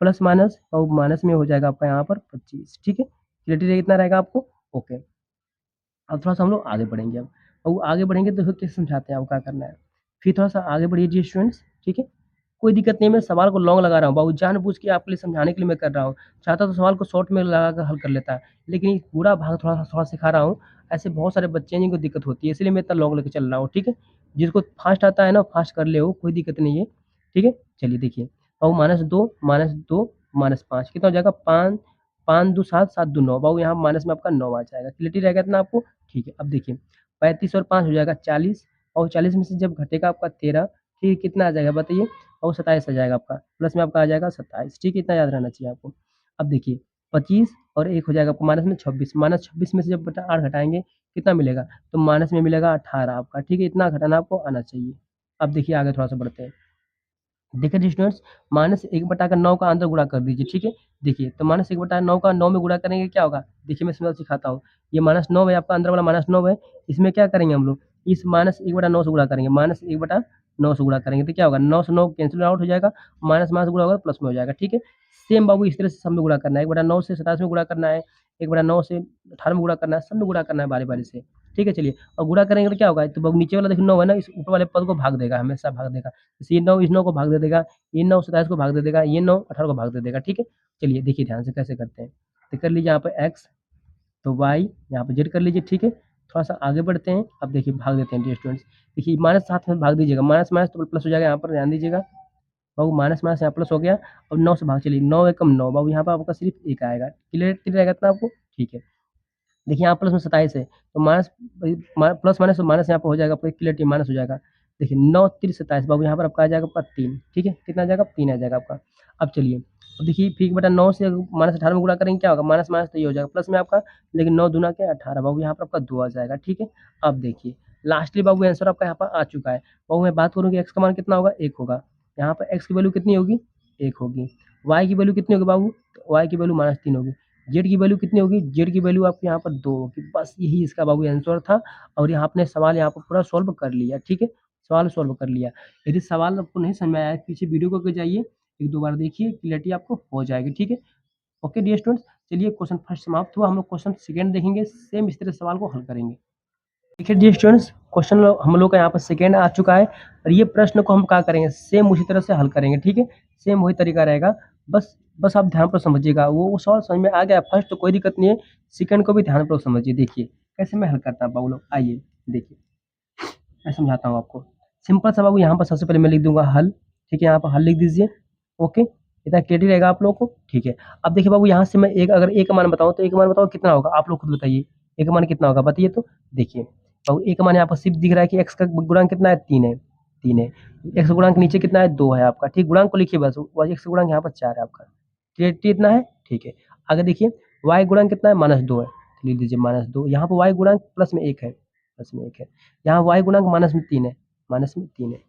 प्लस माइनस और माइनस में हो जाएगा आपका यहाँ पर 25, ठीक है। क्लियरिटी कितना रहेगा आपको, ओके। अब थोड़ा सा हम लोग आगे बढ़ेंगे अब, और आगे बढ़ेंगे तो फिर कैसे समझाते हैं, आपको क्या करना है। फिर थोड़ा सा आगे बढ़िए जी स्टूडेंट्स, ठीक है। कोई दिक्कत नहीं है, मैं सवाल को लॉन्ग लगा रहा हूँ बाबू, जानबूझ के आपके लिए समझाने के लिए मैं कर रहा हूँ। चाहता तो सवाल को शॉर्ट में लगा कर हल कर लेता है, लेकिन ये पूरा भाग थोड़ा थोड़ा सिखा रहा हूँ। ऐसे बहुत सारे बच्चे हैं जिनको दिक्कत होती है, इसलिए मैं इतना लॉन्ग लेके चल रहा हूँ, ठीक है। जिसको फास्ट आता है ना फास्ट कर ले, वो कोई दिक्कत नहीं है, ठीक है। चलिए देखिए, और -2 -5 कितना हो जाएगा, 5 5 2 7 7 2 9, बाबू यहाँ माइनस में आपका 9 आ जाएगा। क्लियरिटी रहेगा इतना आपको, ठीक है। अब देखिए 35 और 5 हो जाएगा 40, और 40 में से जब घटेगा आपका 13, फिर कितना आ जाएगा बताइए, और 27 आ जाएगा आपका, प्लस में आपका आ जाएगा 27, ठीक है। इतना याद रहना चाहिए आपको। अब देखिए 25 और 1 हो जाएगा आपको माइनस में 26, -26 में से जब 8 घटाएंगे कितना मिलेगा, तो माइनस में मिलेगा 18 आपका, ठीक है। इतना घटाना आपको आना चाहिए। अब देखिए आगे थोड़ा सा बढ़ते हैं। देखिए जी स्टूडेंट्स, -1/9 का अंदर गुणा कर दीजिए, ठीक है। देखिए तो -1/9 का 9 में गुणा करेंगे क्या होगा, देखिए मैं इसमें सिखाता हूँ। ये -9 है आपका, अंदर वाला -9 है, इसमें क्या करेंगे हम लोग, इस -1/9 से गुणा करेंगे, -1/9 से गुणा करेंगे तो क्या होगा, 9 से 9 कैंसिल आउट हो जाएगा, माइनस माइनस गुणा होगा तो प्लस में हो जाएगा, ठीक है। सेम बाबू इस तरह से सब में गुणा करना है, 1/9 से 27 में गुणा करना है, 1/9 से 18 में गुणा करना है, सब में गुणा करना है बारी बारी से, ठीक है। चलिए और गुणा करेंगे तो क्या होगा, तो नीचे वाला देखिए 9 है ना, इस ऊपर वाले पद को भाग देगा, हमेशा भाग देगा। जैसे ये 9 इस 9 को भाग दे देगा, ये 9 27 को भाग दे देगा, ये 9 18 को भाग दे देगा, ठीक है। चलिए देखिए ध्यान से कैसे करते हैं, तो कर लीजिए यहाँ पे x, तो y, यहाँ पे z कर लीजिए, ठीक है। थोड़ा सा आगे बढ़ते हैं, अब देखिए भाग देते हैं डियर स्टूडेंट्स। देखिए -7 में भाग दीजिएगा, माइनस माइनस तो प्लस हो जाएगा, यहाँ पर ध्यान दीजिएगा बाबू, माइनस माइनस यहाँ प्लस हो गया। और 9 से भाग चलिए, 9 एकम 9 बाबू, यहाँ पर आपका सिर्फ 1 आएगा। क्लियर रहेगा इतना आपको, ठीक है। देखिए यहाँ प्लस में 27 है, तो प्लस माइनस तो माइनस यहाँ पर हो जाएगा, आपका क्लियर माइनस हो जाएगा। देखिए 9 3 27 बाबू, यहाँ पर आपका आ जाएगा आपका 3, ठीक है। कितना आ जाएगा, 3 आ जाएगा आपका। अब चलिए, अब देखिए फिर बटा 9 से -18 में गुणा करेंगे क्या होगा, माइनस माइनस तो ये हो जाएगा प्लस में आपका, लेकिन 9 दूना क्या 18 बाबू, यहाँ पर आपका 2 आ जाएगा, ठीक है। अब देखिए लास्टली बाबू आंसर आपका यहाँ पर आ चुका है। बाबू मैं बात करूँ कि एक्स का मान कितना होगा, 1 होगा। यहाँ पर एक्स की वैल्यू कितनी होगी, 1 होगी। वाई की वैल्यू कितनी होगी बाबू, वाई की वैल्यू -3 होगी। जेड की वैल्यू कितनी होगी, जेड की वैल्यू आपके यहाँ पर 2 होगी। बस यही इसका बाबू आंसर था, और यहाँ आपने सवाल यहाँ पर पूरा सॉल्व कर लिया, ठीक है। सवाल सॉल्व कर लिया। यदि सवाल आपको नहीं समझ में आया, पीछे वीडियो को जाइए, एक दो बार देखिए, क्लियरिटी आपको हो जाएगी, ठीक है। ओके डियर स्टूडेंट्स, चलिए क्वेश्चन फर्स्ट समाप्त हुआ, हम लोग क्वेश्चन सेकंड देखेंगे, सेम इस तरह सवाल को हल करेंगे। देखिए डियर स्टूडेंट्स, क्वेश्चन हम लोग का यहाँ पर सेकंड आ चुका है, और ये प्रश्न को हम क्या करेंगे, सेम उसी तरह से हल करेंगे, ठीक है। सेम वही तरीका रहेगा, बस बस आप ध्यान पर समझिएगा, वो सवाल समझ में आ गया फर्स्ट तो कोई दिक्कत नहीं है, सेकंड को भी ध्यान पर समझिए। देखिए कैसे मैं हल करता हूँ बाबू लोग, आइए देखिए मैं समझाता हूँ आपको। सिंपल सा बाबू, यहाँ पर सबसे पहले मैं लिख दूंगा हल, ठीक है। यहाँ पर हल लिख दीजिए, ओके। इतना क्लियर रहेगा आप लोगों को, ठीक है। अब देखिए बाबू, यहाँ से मैं अगर एक मान बताऊँ तो एक मान बताओ कितना होगा, आप लोग खुद बताइए, एक मान कितना होगा बताइए तो। देखिए बाबू एक मान यहाँ पर सिर्फ दिख रहा है कि एक्स का गुणांक कितना है, 3 है, 3 है। एक्स गुणांक नीचे कितना है, 2 है आपका, ठीक। गुणांक को लिखिए बस, एक्स गुणांक यहाँ पर 4 है आपका, क्लियरिटी इतना है, ठीक है। आगे देखिए वाई गुणांक कितना है, -2 है, तो लिख दीजिए -2। यहाँ पर वाई गुणांक प्लस में 1 है, प्लस में 1 है। यहाँ वाई गुणांक माइनस में 3 है, माइनस में 3 है,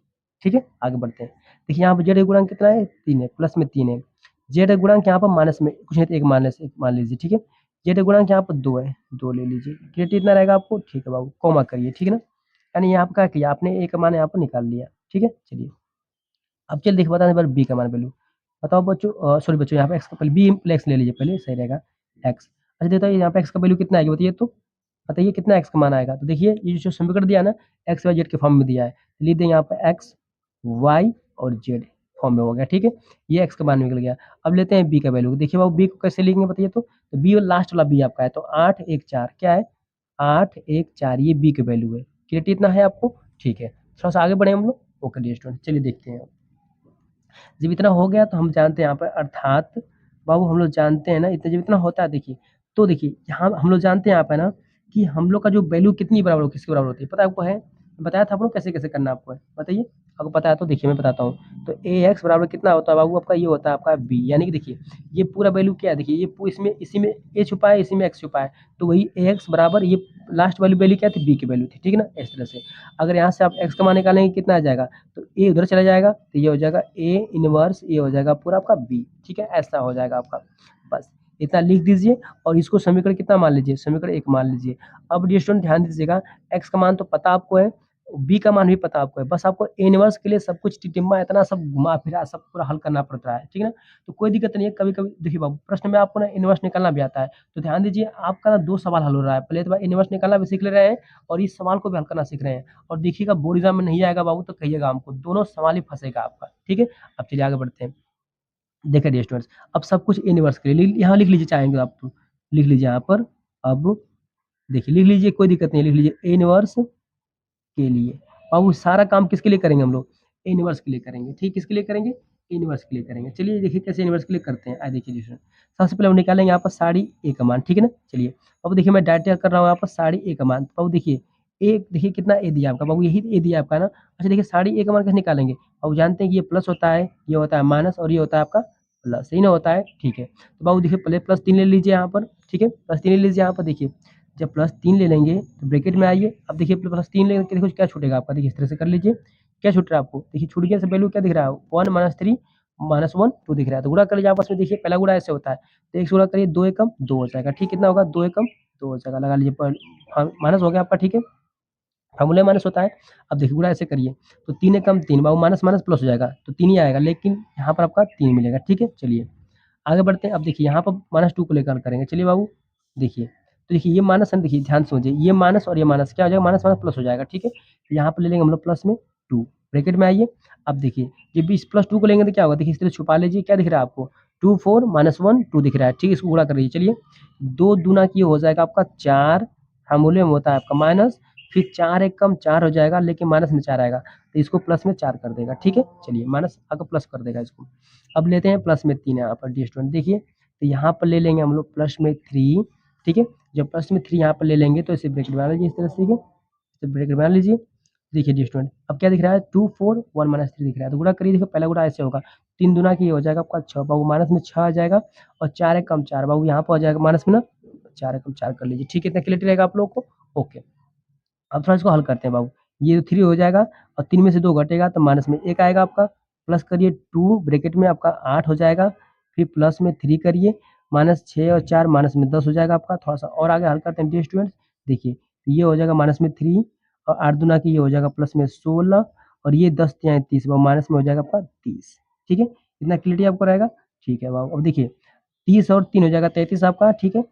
ठीक है। आगे बढ़ते हैं, देखिए यहाँ पर जेड गुणांक कितना है, 3 है, प्लस में 3 है। जेड गुणांक यहाँ पर माइनस में कुछ नहीं तो एक माइनस एक मान लीजिए, ठीक है। जेड गुणांक यहाँ पर 2 है, 2 ले लीजिए, क्लियर इतना रहेगा आपको, ठीक है बाबू। कॉमा करिए, ठीक है ना, यानी यहाँ पर क्या किया आपने, एक मान यहाँ पर निकाल लिया, ठीक है। चलिए अब चलिए देखिए बताने पर बी का मान वैल्यू बताओ बच्चों, सॉरी बच्चों, यहाँ पे एक्स का पहले बी एक्स ले लीजिए, पहले सही रहेगा एक्स। अच्छा देता है यहाँ पे एक्स का वैल्यू कितना आएगा बताइए तो, बताइए कितना एक्स का मान आएगा। तो देखिए ये जो समीकरण दिया ना, एक्स वाई जेड के फॉर्म में दिया है, लिख दें यहाँ पे एक्स वाई और जेड फॉर्म में हो गया, ठीक है। ये एक्स का मान निकल गया। अब लेते हैं बी का वैल्यू, देखिए बाबू बी को कैसे लिखेंगे बताइए तो बी लास्ट वाला बी आपका है, तो 8 1 4 क्या है, 8 1 4, ये बी का वैल्यू है। क्लियर इतना है आपको, ठीक है। थोड़ा सा आगे बढ़े हम लोग, ओके डियर स्टूडेंट, चलिए देखते हैं। जब इतना हो गया तो हम जानते हैं यहाँ पर, अर्थात बाबू हम लोग जानते हैं ना, इतना जब इतना होता है देखिए, तो देखिए यहाँ हम लोग जानते हैं यहाँ पे ना कि हम लोग का जो वैल्यू कितनी बराबर हो, किसके बराबर होती है, पता है आपको है, बताया था आप लोग कैसे कैसे करना आपको है, बताइए आपको पता है तो देखिए मैं बताता हूँ। तो ए एक्स बराबर कितना होता है बाबू आपका, ये होता है आपका बी, यानी कि देखिए ये पूरा वैल्यू क्या है, देखिए ये इसमें इसी में ए छुपा है, इसी में एक्स छुपा है, तो वही ए एक्स बराबर ये लास्ट वाली वैल्यू क्या थी, बी की वैल्यू थी, ठीक है ना, इस तरह से। अगर यहाँ से आप एक्स का मान निकालेंगे कितना आ जाएगा, तो ए उधर चला जाएगा, तो ये हो जाएगा ए इनवर्स, ये हो जाएगा पूरा आपका बी, ठीक है, ऐसा हो जाएगा आपका। बस इतना लिख दीजिए और इसको समीकरण कितना मान लीजिए, समीकरण 1 मान लीजिए। अब डियर स्टूडेंट ध्यान दीजिएगा, एक्स का मान तो पता आपको है, बी का मान भी पता आपको है, बस आपको ए इनवर्स के लिए सब कुछ टिटिम्मा इतना सब घुमा फिरा सब पूरा हल करना पड़ता है, ठीक है ना। तो कोई दिक्कत नहीं है, कभी-कभी देखिए बाबू प्रश्न में आपको ना इनवर्स निकालना भी आता है, तो ध्यान दीजिए आपका ना 2 सवाल हल हो रहा है, पहले तो इनवर्स निकालना भी सीख ले रहे हैं और इस सवाल को भी हल करना सीख रहे हैं। और देखिएगा बोर्ड एग्जाम में नहीं आएगा बाबू तो कहिएगा हमको, दोनों सवाल ही फँसेगा आपका, ठीक है। अब चलिए आगे बढ़ते हैं। देखिए डियर स्टूडेंट्स, अब सब कुछ इनवर्स के लिए यहाँ लिख लीजिए, चाहेंगे आप तो लिख लीजिए यहाँ पर। अब देखिए लिख लीजिए, कोई दिक्कत नहीं है, लिख लीजिए ए इनवर्स के लिए। और वो सारा काम किसके लिए करेंगे हम लोग, ए इनवर्स के लिए करेंगे, ठीक, किसके लिए करेंगे, ए इनवर्स के लिए करेंगे। चलिए देखिए कैसे इनवर्स के लिए करते हैं, आइए देखिए डियर, सबसे पहले हम निकालेंगे यहाँ पर साड़ी ए का मान, ठीक है ना। चलिए अब देखिए मैं डायरेक्ट कर रहा हूँ यहाँ पर साड़ी ए का मान, अब देखिए ए, देखिए कितना ए दिया आपका बाबू, यही ए दिया आपका ना। अच्छा देखिए साड़ी ए का मान कैसे निकालेंगे, अब जानते हैं कि ये प्लस होता है, ये होता है माइनस और ये होता है आपका प्लस, यही ना होता है, ठीक है। तो बाबू देखिए पहले +3 ले लीजिए यहाँ पर, ठीक है, +3 ले लीजिए यहाँ पर। देखिए जब +3 ले लेंगे तो ब्रैकेट में आइए, अब देखिए +3 लेंगे तो देखो क्या छूटेगा आपका, देखिए इस तरह से कर लीजिए, क्या छूट रहा है आपको, देखिए छूट गया, से वैल्यू क्या दिख रहा है, 1 -3 -1 2 दिख रहा है, तो गुणा कर लीजिए आपस में, देखिए पहला गुणा ऐसे होता है, तो 1 से गुणा करिए, 2 एकम 2 हो जाएगा, ठीक, कितना होगा, 2 एकम 2 हो जाएगा, लगा लीजिए पर माइनस हो गया आपका, ठीक है, फॉर्मूले माइनस होता है। अब देखिए गुणा ऐसे करिए, तो 3 एकम 3 बाबू, माइनस माइनस प्लस हो जाएगा, तो 3 ही आएगा, लेकिन यहाँ पर आपका 3 मिलेगा, ठीक है। चलिए आगे बढ़ते हैं, अब देखिए यहाँ पर -2 को लेकर करेंगे, चलिए बाबू देखिए, तो देखिए ये माइनस है, देखिए ध्यान से समझिए, ये माइनस और ये माइनस क्या हो जाएगा, माइनस माइनस प्लस हो जाएगा, ठीक है। तो यहाँ पर ले लेंगे हम लोग प्लस में 2, ब्रैकेट में आइए। अब देखिए जब भी इस +2 को लेंगे तो क्या होगा, देखिए इस तरह छुपा लीजिए, क्या दिख रहा है आपको, 2 4 -1 2 दिख रहा है, ठीक है, इसको गुणा कर लीजिए। चलिए 2 दूना की हो जाएगा आपका 4, फॉर्मूले में होता है आपका माइनस, फिर 4 एकम 4 हो जाएगा, लेकिन माइनस में 4 आएगा, तो इसको प्लस में 4 कर देगा, ठीक है। चलिए माइनस आकर प्लस कर देगा इसको। अब लेते हैं प्लस में 3 यहाँ पर डी स्टूडेंट, देखिए तो यहाँ पर ले लेंगे हम लोग प्लस में 3, ठीक है। जब प्लस में 3 यहाँ पर ले लेंगे तो इसे ब्रैकेट बना लीजिए इस तरह से, ठीक है, तो ब्रैकेट बना लीजिए। देखिए डी स्टूडेंट अब क्या दिख रहा है, 2 4 1 -3 दिख रहा है, तो गुणा करिए, देखो पहला गुणा ऐसे होगा, 3 दूना की हो जाएगा आपका 6 बाबू, माइनस में 6 आ जाएगा, और 4 एकम 4 बाबू, यहाँ पर आ जाएगा माइनस में ना 4 एकम 4 कर लीजिए, ठीक है, इतना क्लियर रहेगा आप लोगों को, ओके। अब थोड़ा इसको हल करते हैं बाबू, ये 3 हो जाएगा और 3 में से 2 घटेगा तो माइनस में 1 आएगा आपका, प्लस करिए 2 ब्रैकेट में आपका 8 हो जाएगा, फिर प्लस में 3 करिए, माइनस 6 और 4 माइनस में 10 हो जाएगा आपका। थोड़ा-सा और आगे हल करते हैं डियर स्टूडेंट्स, देखिए तो ये हो जाएगा माइनस में 3 और 8 दूना की ये हो जाएगा प्लस में 16 और ये 10 तियाएँ 30 माइनस में हो जाएगा आपका 30, ठीक है। इतना क्लियरिटी आपको रहेगा, ठीक है बाबू। अब देखिए 30 और 3 हो जाएगा 33 आपका, ठीक है।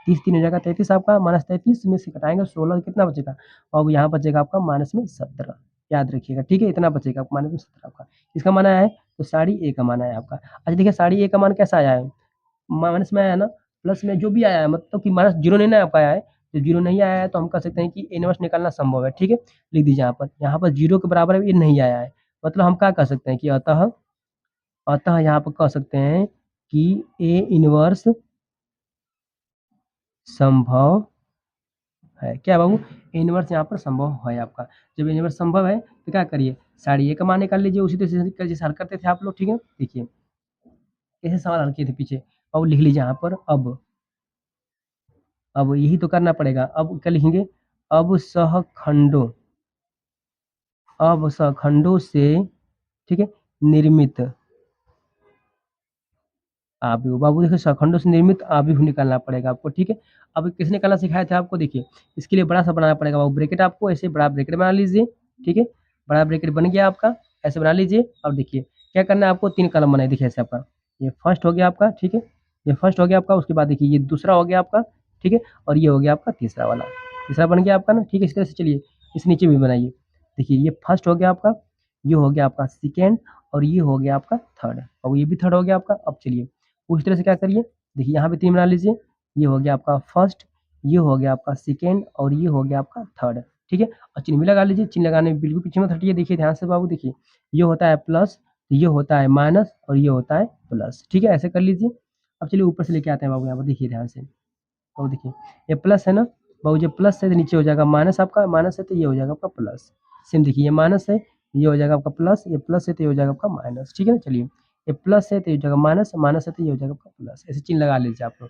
30 3 हो जाएगा 33 आपका, माइनस 33 में से घटाएँगे 16 कितना बचेगा? और यहाँ बचेगा आपका माइनस में 17, याद रखिएगा, ठीक है? इतना बचेगा आपका माइनस में 17 आपका। इसका मान आया है, तो साड़ी ए का मान आया आपका। अच्छा देखिए साड़ी ए का मान कैसा आया है? माइनस में आया है ना, प्लस में जो भी आया है मतलब कि माइनस 0 नहीं ना आ पाया है, तो 0 नहीं आया है तो हम कह सकते हैं कि इनवर्स निकालना संभव है, ठीक है? लिख दीजिए यहाँ पर 0 के बराबर है, ये नहीं आया है। मतलब हम क्या कह सकते हैं कि अतः अतः यहाँ पर कह सकते हैं कि ए इनवर्स संभव है। क्या बाबू? इनवर्स यहाँ पर संभव है आपका। जब इनवर्स संभव है तो क्या करिए, साड़ी ए का मान निकाल लीजिए, उसी तरह से जैसे हल करते थे आप लोग, ठीक है? देखिए, कैसे सवाल हल किए थे पीछे, अब लिख लीजिए यहाँ पर अब यही तो करना पड़ेगा। अब क्या लिखेंगे? अब सहखंडों से, ठीक है, निर्मित आव्यूह। बाबू देखिए सहखंडों से निर्मित आव्यूह निकालना पड़ेगा आपको, ठीक है? अब कैसे निकालना सिखाए थे आपको, देखिए इसके लिए बड़ा सा बनाना पड़ेगा बाबू ब्रैकेट, आपको ऐसे बड़ा ब्रैकेट बना लीजिए, ठीक है? बड़ा ब्रैकेट बन गया आपका, ऐसे बना लीजिए। अब देखिए क्या करना है आपको, 3 कॉलम बनाइए, देखिए ऐसे आपका, ये फर्स्ट हो गया आपका, ठीक है? ये फर्स्ट हो गया आपका, उसके बाद देखिए ये दूसरा हो गया आपका, ठीक है? और ये हो गया आपका तीसरा वाला, तीसरा बन गया आपका ना, ठीक है? इस तरह से चलिए इस नीचे भी बनाइए। देखिए ये फर्स्ट हो गया आपका, ये हो गया आपका सेकंड और ये हो गया आपका थर्ड, और ये भी थर्ड हो गया आपका। अब चलिए उसी तरह से क्या करिए, देखिए यहाँ पे 3 बना लीजिए, ये हो गया आपका फर्स्ट, ये हो गया आपका सेकंड और ये हो गया आपका थर्ड, ठीक है? और चिन्ह भी लगा लीजिए, चिन्ह लगाने में बिल्कुल पीछे मत हटिए, देखिए ध्यान से बाबू, देखिए ये होता है प्लस, ये होता है माइनस और ये होता है प्लस, ठीक है? ऐसे कर लीजिए। अब चलिए ऊपर से लेके आते हैं बाबू, यहाँ पर देखिए ध्यान से, और देखिए ये प्लस है ना बाबू, जब प्लस है तो नीचे हो जाएगा माइनस, आपका माइनस है तो ये हो जाएगा आपका प्लस। सेम देखिए ये माइनस है, ये हो जाएगा आपका प्लस, ये प्लस है तो ये हो जाएगा आपका माइनस, ठीक है ना। चलिए ये प्लस है तो ये हो जाएगा माइनस, माइनस है तो ये हो जाएगा आपका प्लस, ऐसे चिन्ह लगा लीजिए आप लोग।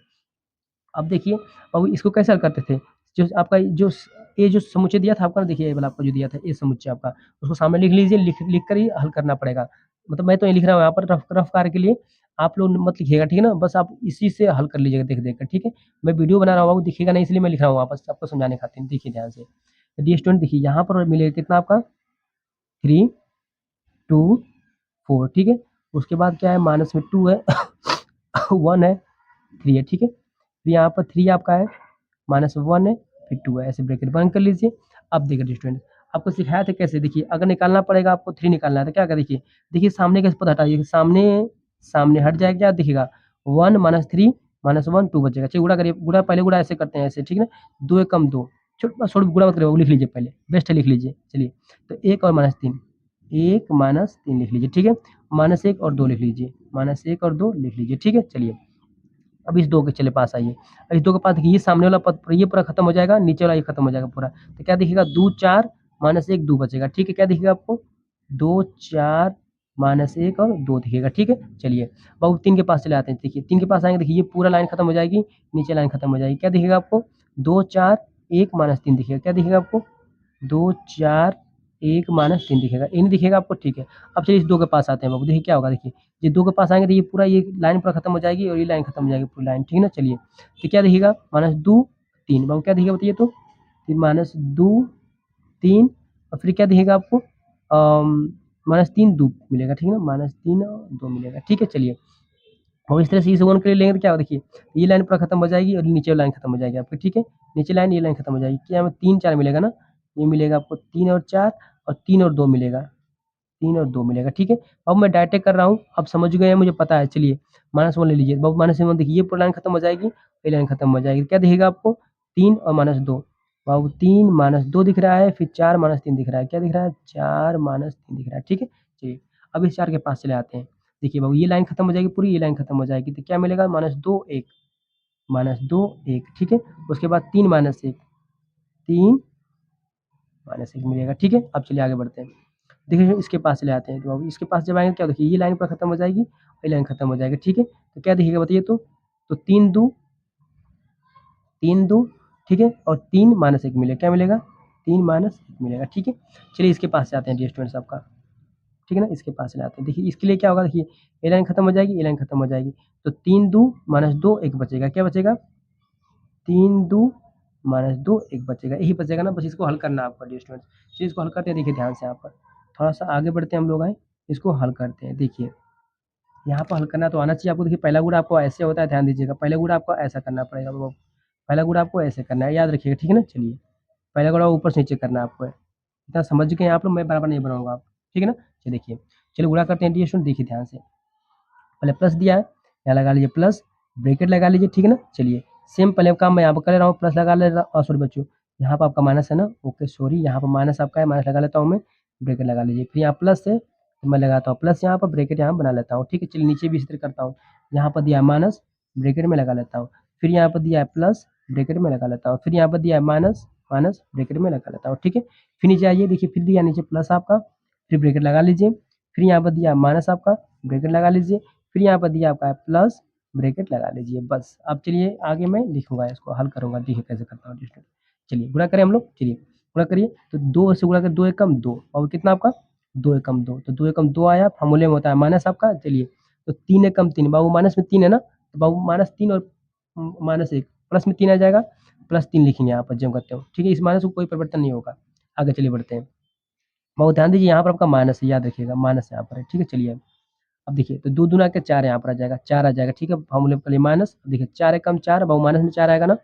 अब देखिए, अब इसको कैसे हल करते थे, जो आपका जो ये जो समुच्चय दिया था आपका, देखिए ये वाला आपको जो दिया था ये समुच्चय आपका, उसको सामने लिख लीजिए, लिख कर ही हल करना पड़ेगा। मतलब मैं तो ये लिख रहा हूँ यहाँ पर रफ रफ कार्य के लिए, आप लोग मत लिखिएगा, ठीक है ना। बस आप इसी से हल कर लीजिएगा देख देख कर, ठीक है। मैं वीडियो बना रहा हूँ, वो दिखेगा नहीं, इसलिए मैं लिख रहा हूँ वापस आपको समझाने खातिर, देखिए ध्यान से। डी स्टूडेंट देखिए यहाँ पर मिलेगा कितना आपका 3 2 4, ठीक है। उसके बाद क्या है, माइनस में 2 है 1 है, 3 है, ठीक है। फिर यहाँ पर 3 आपका है, माइनस 1 है, फिर 2 है, ऐसे ब्रैकेट बंद कर लीजिए। अब देखिए स्टूडेंट, आपको सिखाया था कैसे, देखिए अगर निकालना पड़ेगा आपको 3 निकालना है तो क्या करें, देखिए देखिए सामने कैसे पता हटाइए, सामने सामने हट जाएगा, क्या दिखेगा 1 माइनस 3 माइनस 1 2 बचेगा। चलिए गुणा करिए, गुणा पहले गुणा ऐसे करते हैं ऐसे, ठीक है ना। 2 एकम 2, छोड़ गुणा मत करिए, वो लिख लीजिए पहले, बेस्ट है लिख लीजिए। चलिए तो 1 और माइनस 3, 1 माइनस 3 लिख लीजिए, ठीक है। माइनस 1 और 2 लिख लीजिए, माइनस 1 और 2 लिख लीजिए, ठीक है। चलिए अब इस 2 के चले पास आइए, इस 2 के पास देखिए ये सामने वाला पद ये पूरा खत्म हो जाएगा, नीचे वाला ये खत्म हो जाएगा पूरा, तो क्या दिखेगा 2 4 माइनस 1 2 बचेगा, ठीक है। क्या दिखेगा आपको 2 4 माइनस 1 और 2 दिखेगा, ठीक है। चलिए अब 3 के पास चले आते हैं, देखिए 3 के पास आएंगे, देखिए ये पूरा लाइन खत्म हो जाएगी, नीचे लाइन खत्म हो जाएगी, क्या दिखेगा आपको 2 4 1 माइनस 3 दिखेगा, क्या दिखेगा आपको 2 4 1 माइनस 3 दिखेगा, ये नहीं दिखेगा आपको, ठीक है। अब चलिए इस 2 के पास आते हैं बाबू, देखिए क्या होगा, देखिए ये 2 के पास आएँगे तो ये पूरा ये लाइन पूरा खत्म हो जाएगी और ये लाइन खत्म हो जाएगी पूरी लाइन, ठीक है ना। चलिए तो क्या दिखेगा माइनस 2 3 बाबू, क्या दिखेगा बताइए तो, फिर माइनस 2 3 और फिर क्या दिखेगा आपको माइनस 3 2 मिलेगा, ठीक है ना, माइनस 3 और 2 मिलेगा, ठीक है। चलिए और इस तरह से इस 1 के लिए लेंगे तो क्या होगा, देखिए ये लाइन पूरा खत्म हो जाएगी और नीचे लाइन खत्म हो जाएगी आपकी, ठीक है। नीचे लाइन ये लाइन खत्म हो जाएगी, क्या हमें 3 4 मिलेगा ना, ये मिलेगा आपको 3 और 4 और 3 और 2 मिलेगा, 3 और 2 मिलेगा, ठीक है। अब मैं डायरेक्ट कर रहा हूँ, अब समझ गए हैं, मुझे पता है। चलिए माइनस 1 ले लीजिए, अब माइनस 1 देखिए ये पूरी लाइन खत्म हो जाएगी, ये लाइन खत्म हो जाएगी, क्या दिखेगा आपको 3 और माइनस 2, बाबू 3 माइनस 2 दिख रहा है, फिर 4 माइनस 3 दिख रहा है, क्या दिख रहा है 4 माइनस 3 दिख रहा है, ठीक है। चलिए अब इस 4 के पास चले आते हैं, देखिए बाबू ये लाइन खत्म हो जाएगी पूरी, ये लाइन खत्म हो जाएगी, तो क्या मिलेगा माइनस 2 1 माइनस 2 1, ठीक है। उसके बाद 3 माइनस 1 3 माइनस 1 मिलेगा, ठीक है। अब चलिए आगे बढ़ते हैं, देखिए इसके पास चले आते हैं, तो अब इसके पास जब आएँगे क्या देखिए ये लाइन पूरा खत्म हो जाएगी, ये लाइन खत्म हो जाएगी, ठीक है। तो क्या दिखेगा बताइए तो 3 2 ठीक है, और 3 माइनस 1 मिलेगा, क्या मिलेगा 3 माइनस 1 मिलेगा, ठीक है। चलिए इसके पास जाते हैं डियर स्टूडेंट्स आपका, ठीक है ना, इसके पास चले आते हैं। देखिए इसके लिए क्या होगा, देखिए ये लाइन खत्म हो जाएगी, ये लाइन खत्म हो जाएगी, तो 3 2 माइनस 2 1 बचेगा, क्या बचेगा 3 2 माइनस 2 1 बचेगा, यही बचेगा ना, बस इसको हल करना है आपका डियर स्टूडेंट्स। चलिए इसको हल करते हैं, देखिए ध्यान से यहाँ पर थोड़ा सा आगे बढ़ते हैं हम लोग आए, इसको हल करते हैं। देखिए यहाँ पर हल करना तो आना चाहिए आपको, देखिए पहला गुणा आपको ऐसे होता है, ध्यान दीजिएगा, पहला गुणा आपको ऐसा करना पड़ेगा, वो पहला गुणा आपको ऐसे करना है, याद रखिएगा, ठीक है ना। चलिए पहला गुणा ऊपर से नीचे करना है आपको, इतना समझ गए आप लोग, मैं बराबर नहीं बनाऊंगा आप, ठीक है ना। चलिए देखिए, चलिए गुणा करते हैं डियर स्टूडेंट, देखिए ध्यान से, पहले प्लस दिया है, यहाँ लगा लीजिए प्लस, ब्रैकेट लगा लीजिए, ठीक है ना। चलिए सेम पहले काम मैं यहाँ पर कर रहा हूँ, प्लस लगा ले रहा हूँ, सॉरी बच्चों यहाँ पर आपका माइनस है ना, ओके सॉरी, यहाँ पर माइनस आपका है, माइनस लगा लेता हूँ मैं, ब्रैकेट लगा लीजिए, फिर यहाँ प्लस है तो मैं लगाता हूँ प्लस यहाँ पर, ब्रैकेट यहाँ बना लेता हूँ, ठीक है। चलिए नीचे भी इसी तरह करता हूँ, यहाँ पर दिया है माइनस, ब्रैकेट में लगा लेता हूँ, फिर यहाँ पर दिया है प्लस, ब्रैकेट में लगा लेता हूँ, फिर यहाँ पर दिया है माइनस, माइनस ब्रैकेट में लगा लेता हूँ, ठीक है। फिर नीचे आइए, देखिए फिर दिया नीचे प्लस आपका, फिर ब्रैकेट लगा लीजिए, फिर यहाँ पर दिया माइनस आपका, ब्रैकेट लगा लीजिए, फिर यहाँ पर दिया आपका है प्लस, ब्रैकेट लगा लीजिए, बस। अब चलिए आगे मैं लिखूंगा, इसको हल करूंगा, देखिए कैसे करता हूँ डिस्टेंस। चलिए गुणा करें हम लोग, चलिए गुणा करिए, तो 2 से गुणा कर, 2 एकम 2 और कितना आपका 2 एकम 2, तो 2 एकम 2 आया, फॉर्मूले में होता है माइनस आपका। चलिए तो 3 एकम 3 बाबू, माइनस में 3 है ना, तो बाबू माइनस 3 और माइनस 1 प्लस में 3 आ जाएगा, प्लस 3 लिखेंगे यहाँ पर जब करते हो, ठीक है। इस माइनस को कोई परिवर्तन नहीं होगा। आगे चलिए बढ़ते हैं, बहुत ध्यान दीजिए, यहाँ पर आपका माइनस है, याद रखिएगा माइनस यहाँ पर है, ठीक है। चलिए अब देखिए तो 2 दूना के 4 यहाँ पर आ जाएगा, 4 आ जाएगा, ठीक है। फॉर्मूले के लिए माइनस, देखिए 4 एकम 4 बहु माइनस में 4 आएगा ना,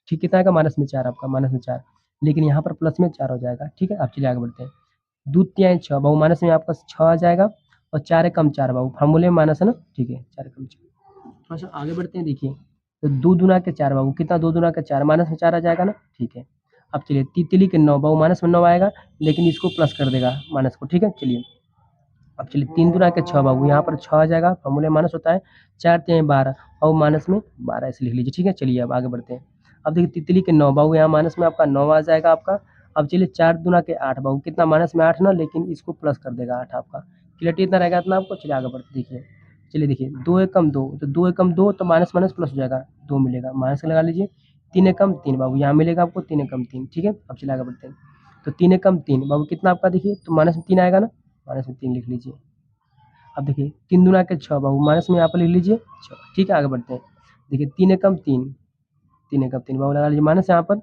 ठीक, कितना आएगा माइनस में 4 आपका, माइनस में 4, लेकिन यहाँ पर प्लस में 4 हो जाएगा, ठीक है। अब चलिए आगे बढ़ते हैं, 2 तिहाई 6 बहु माइनस में आपका 6 आ जाएगा, और 4 एकम 4 बहु फॉर्मूले में माइनस है ना, ठीक है, 4 एकम 4। थोड़ा सा आगे बढ़ते हैं, देखिए तो 2 दूना के 4 बाबू, कितना 2 दूना के 4 माइनस में 4 आ जाएगा ना, ठीक है। अब चलिए तितली के 9 बाबू, माइनस में 9 आएगा, लेकिन इसको प्लस कर देगा माइनस को, ठीक है। चलिए अब चलिए 3 दूना के 6 बाबू, यहाँ पर 6 आ जाएगा, फॉर्मूले माइनस होता है, 4 तिहाई 12 और माइनस में 12 ऐसे लिख लीजिए, ठीक है। चलिए अब आगे बढ़ते हैं, अब देखिए तितली के 9 बाबू, यहाँ माइनस में आपका 9 आ जाएगा आपका, अब चलिए 4 दूना के 8 बाबू कितना माइनस में 8 ना, लेकिन इसको प्लस कर देगा 8 आपका। क्लियरिटी इतना रहेगा इतना आपको। चलिए आगे बढ़ते देखिए। चलिए देखिए 2 एकम 2, तो 2 एकम 2 तो माइनस माइनस प्लस हो जाएगा, 2 मिलेगा, माइनस लगा लीजिए। 3 एकम 3 बाबू यहाँ मिलेगा आपको 3 एकम 3, ठीक है। अब चलिए आगे बढ़ते हैं। तो 3 एकम 3 बाबू कितना आपका देखिए, तो माइनस में 3 आएगा ना, माइनस में 3 लिख लीजिए। अब देखिए 3 दूना के 6 बाबू माइनस में यहाँ पर लिख लीजिए 6, ठीक है। आगे बढ़ते हैं। देखिए 3 एकम 3, 3 एकम 3 बाबू लगा लीजिए, माइनस यहाँ पर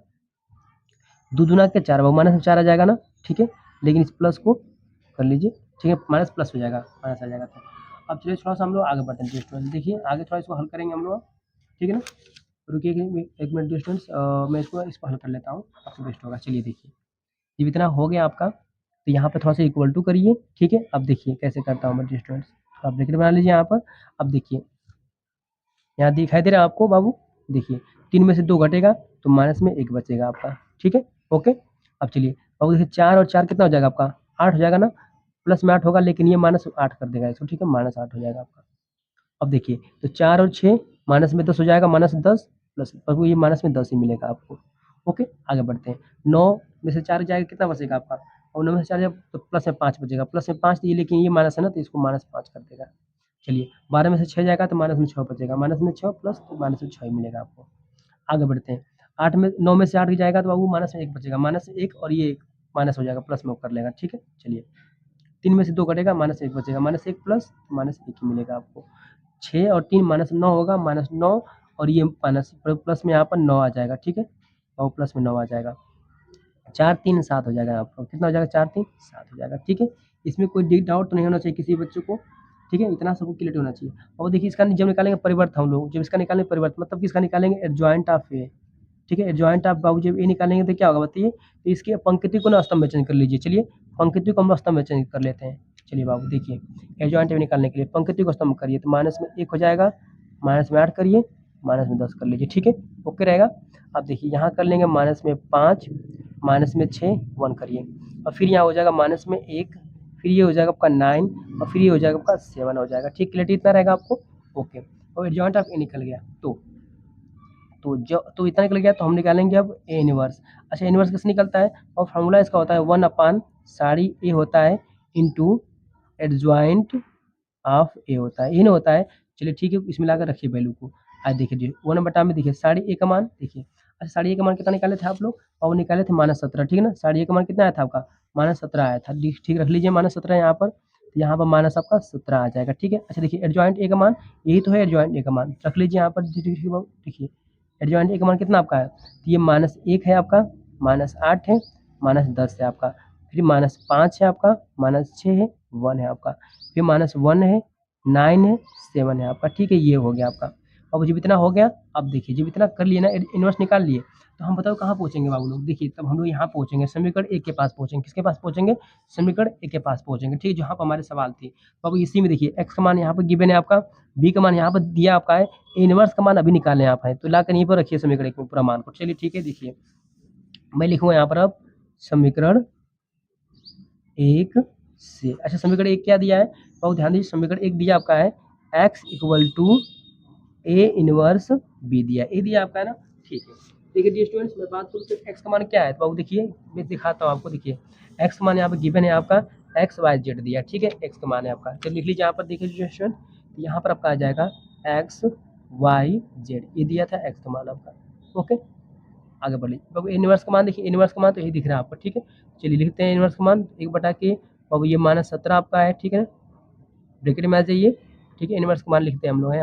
2 दूना के 4 बाबू माइनस में 4 आ जाएगा ना, ठीक है। लेकिन इस प्लस को कर लीजिए, ठीक है, माइनस प्लस हो जाएगा, माइनस आ जाएगा। तो अब चलिए थोड़ा सा हम लोग आगे बढ़ते हैं स्टूडेंट, देखिए आगे थोड़ा इसको हल करेंगे हम लोग, ठीक है ना। रुकिए एक मिनट स्टूडेंट्स, मैं इसको हल कर लेता हूँ, आपको बेस्ट होगा। चलिए देखिए जब इतना हो गया आपका, तो यहाँ पे थोड़ा सा इक्वल टू करिए, ठीक है। अब देखिए कैसे करता हूँ मैं स्टूडेंट्स, आप ब्रैकेट बना लीजिए यहाँ पर। अब देखिए यहाँ दिखाई दे रहा है आपको बाबू, देखिए 3 में से 2 घटेगा तो माइनस में 1 बचेगा आपका, ठीक है, ओके। अब चलिए बाबू देखिए 4 और 4 कितना हो जाएगा आपका, 8 हो जाएगा ना, प्लस में 8 होगा, लेकिन ये माइनस 8 कर देगा इसको, ठीक है, माइनस 8 हो जाएगा आपका। अब देखिए तो 4 और 6 माइनस में 10 हो जाएगा, माइनस 10 प्लस, बाबू ये माइनस में 10 ही मिलेगा आपको, ओके। आगे बढ़ते हैं। 9 में से 4 जाएगा कितना बचेगा आपका, और 9 में से 4 जाएगा तो प्लस में 5 बचेगा, प्लस में 5 ये, लेकिन ये माइनस है ना, तो इसको माइनस 5 कर देगा। चलिए 12 में से 6 जाएगा तो माइनस में 6 बचेगा, माइनस में 6 प्लस तो माइनस में 6 ही मिलेगा आपको। आगे बढ़ते हैं। 8 में 9 में से 8 जाएगा तो बाबू माइनस में 1 बचेगा, माइनस 1 और ये 1 माइनस हो जाएगा, प्लस में वो कर लेगा, ठीक है। चलिए 3 में से 2 कटेगा, माइनस 1 बचेगा, माइनस 1 प्लस माइनस 1 ही मिलेगा आपको। 6 और 3 माइनस 9 होगा, माइनस 9 और ये माइनस प्लस में यहाँ पर 9 आ जाएगा, ठीक है, और प्लस में 9 आ जाएगा। 4 3 7 हो जाएगा आपका, कितना हो जाएगा, 4 3 7 हो जाएगा, ठीक है। इसमें कोई डाउट तो नहीं होना चाहिए किसी बच्चों को, ठीक है, इतना सबको क्लियर होना चाहिए। और देखिए इसका जब निकालेंगे परिवर्त हम लोग, जब इसका निकालेंगे परिवर्त मतलब किसका निकालेंगे, एडजॉइंट ऑफ ए, ठीक है। एडजॉइंट ऑफ बाबू जब ए निकालेंगे तो क्या होगा बताइए, तो इसकी पंक्ति को ना स्तंभ में चेंज कर लीजिए। चलिए पंक्ति को हम स्तंभ में चेंज कर लेते हैं। चलिए बाबू देखिए एडजॉइंट ए निकालने के लिए पंक्ति को स्तंभ करिए, तो माइनस में 1 हो जाएगा, माइनस में 8 करिए, माइनस में 10 कर लीजिए, ठीक है, ओके रहेगा। अब देखिए यहाँ कर लेंगे माइनस में 5, माइनस में 6 1 करिए, और फिर यहाँ हो जाएगा माइनस में 1, फिर ये हो जाएगा आपका 9, और फिर ये हो जाएगा आपका 7 हो जाएगा, ठीक, क्लियरिटी इतना रहेगा आपको, ओके। और एडजॉइंट ऑफ ए निकल गया, तो इतना निकल गया, तो हम निकालेंगे अब ए इनवर्स। अच्छा इनवर्स कैसे निकलता है, और फार्मूला इसका होता है 1 अपान सारी ए होता है इंटू एडजॉइंट ऑफ ए होता है, इन होता है। चलिए ठीक है, इसमें लाकर रखिए वैल्यू को। आज देखिए 1 बटा में देखिए साड़ी ए का मान देखिए, अच्छा साड़ी ए का मान कितना निकाले थे आप लोग, और वो निकाले थे -17, ठीक है ना। साड़ी ए का मान कितना आया था आपका, -17 आया था, ठीक रख लीजिए -17 यहाँ पर, तो यहाँ पर माइनस आपका 17 आ जाएगा, ठीक है। अच्छा देखिए एडजॉइंट ए का मान, यही तो है एडजॉइंट ए का मान, रख लीजिए यहाँ पर, देखिए एडजॉइंट ए का मान कितना आपका है, तो ये -1 है आपका, -8 है, -10 है आपका, फिर -5 है आपका, -6 है, 1 है आपका, फिर -1 है, 9 है, 7 है आपका, ठीक है, ये हो गया आपका। अब जब इतना हो गया, अब देखिए जब इतना कर लिए ना, इनवर्स निकाल लिए, तो हम बताओ कहाँ पहुँचेंगे बाबू लोग, देखिए तब हम लोग यहाँ पहुँचेंगे, समीकरण एक के पास पहुँचेंगे, किसके पास पहुँचेंगे, समीकरण एक के पास पहुँचेंगे, ठीक है, जहाँ पर हमारे सवाल थी। तो अब इसी में देखिए एक्स का मान यहाँ पर गिवन है आपका, बी का मान यहाँ पर दिया आपका है, इनवर्स का मान अभी निकालें आप है, तो लाकर यहीं पर रखिए समीकरण एक में पूरा मान को। चलिए ठीक है, देखिए मैं लिखूँगा यहाँ पर अब समीकरण एक से, अच्छा समीकरण एक क्या दिया है, बहुत ध्यान दीजिए, समीकरण एक दिया आपका है x equal to A inverse B दिया, ए दिया आपका है ना, ठीक है। देखिए डियर स्टूडेंट्स मैं बात करूँ तो x का मान क्या है, तो बाबू देखिए मैं दिखाता हूँ आपको, देखिए x का मान यहाँ पर गिवन है आपका एक्स वाई जेड दिया, ठीक है, x का मान है आपका, चलिए लिख लीजिए यहाँ पर, देखिए डियर स्टूडेंट यहाँ पर आपका आ जाएगा एक्स वाई जेड, ये दिया था x का मान आपका, ओके। आगे बढ़िए बाबू इनवर्स का मान देखिए, इनवर्स का मान तो यही दिख रहा है आपको, ठीक है। चलिए लिखते हैं इनवर्स का मान 1/k, बाबू ये -17 आपका है, ठीक है, ब्रैकेट में आ जाइए, ठीक है। इनवर्स का मान लिखते हैं हम लोग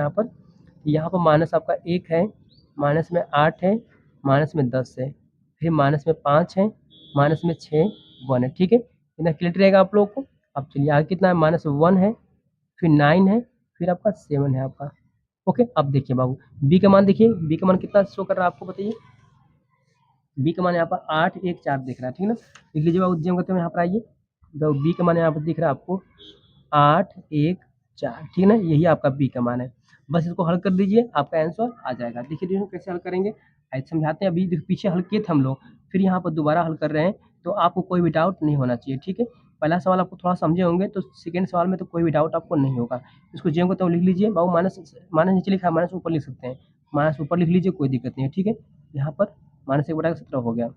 यहाँ पर माइनस आपका 1 है, माइनस में 8 है, माइनस में 10 है, फिर माइनस में 5 है, माइनस में 6 1 है, ठीक है, इतना क्लियर रहेगा आप लोग को। अब चलिए आगे कितना है, -1 है, फिर 9 है, फिर आपका 7 है आपका, ओके। अब देखिए बाबू बी का मान देखिए, बी का मान कितना शो कर रहा है आपको बताइए, बी का मान यहाँ पर 8 1 4 दिख रहा है, ठीक है ना। लिख लीजिए बाबू उज्जैन करते हैं यहाँ पर आइए, तो बी का मान यहाँ पर दिख रहा है आपको 8 1 4, ठीक है ना, यही आपका बी का मान है। बस इसको हल कर दीजिए, आपका आंसर आ जाएगा। देखिए देखो कैसे हल करेंगे, आज समझाते हैं, अभी देखो पीछे हल किए थे हम लोग, फिर यहाँ पर दोबारा हल कर रहे हैं, तो आपको कोई भी डाउट नहीं होना चाहिए, ठीक है। पहला सवाल आपको थोड़ा समझे होंगे, तो सेकंड सवाल में तो कोई भी डाउट आपको नहीं होगा। इसको जेम को तो लिख लीजिए बाबू, माइनस माइनस नीचे लिखा है, माइनस ऊपर लिख सकते हैं, माइनस ऊपर लिख लीजिए, कोई दिक्कत नहीं है, ठीक है। यहाँ पर -1/17 हो गया,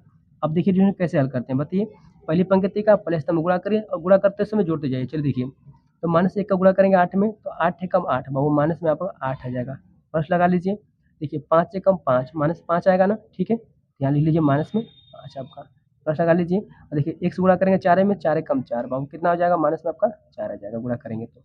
अब देखिए जो है कैसे हल करते हैं बताइए। पहली पंक्ति का पहले स्तंभ गुणा करिए और गुणा करते समय जोड़ते जाइए। चलिए देखिए, तो -1 का गुणा करेंगे 8 में, तो 8 एकम 8 बाबू माइनस में आपका 8 आ जाएगा। प्लस लगा लीजिए। देखिए 5 एकम 5 -5 आएगा ना, ठीक है। यहाँ लिख लीजिए माइनस में 5 आपका, प्लस लगा लीजिए। और देखिए 1 से गुणा करेंगे 4 में, 4 एकम 4 बाबू कितना हो जाएगा, माइनस में आपका 4 आ जाएगा गुणा करेंगे तो।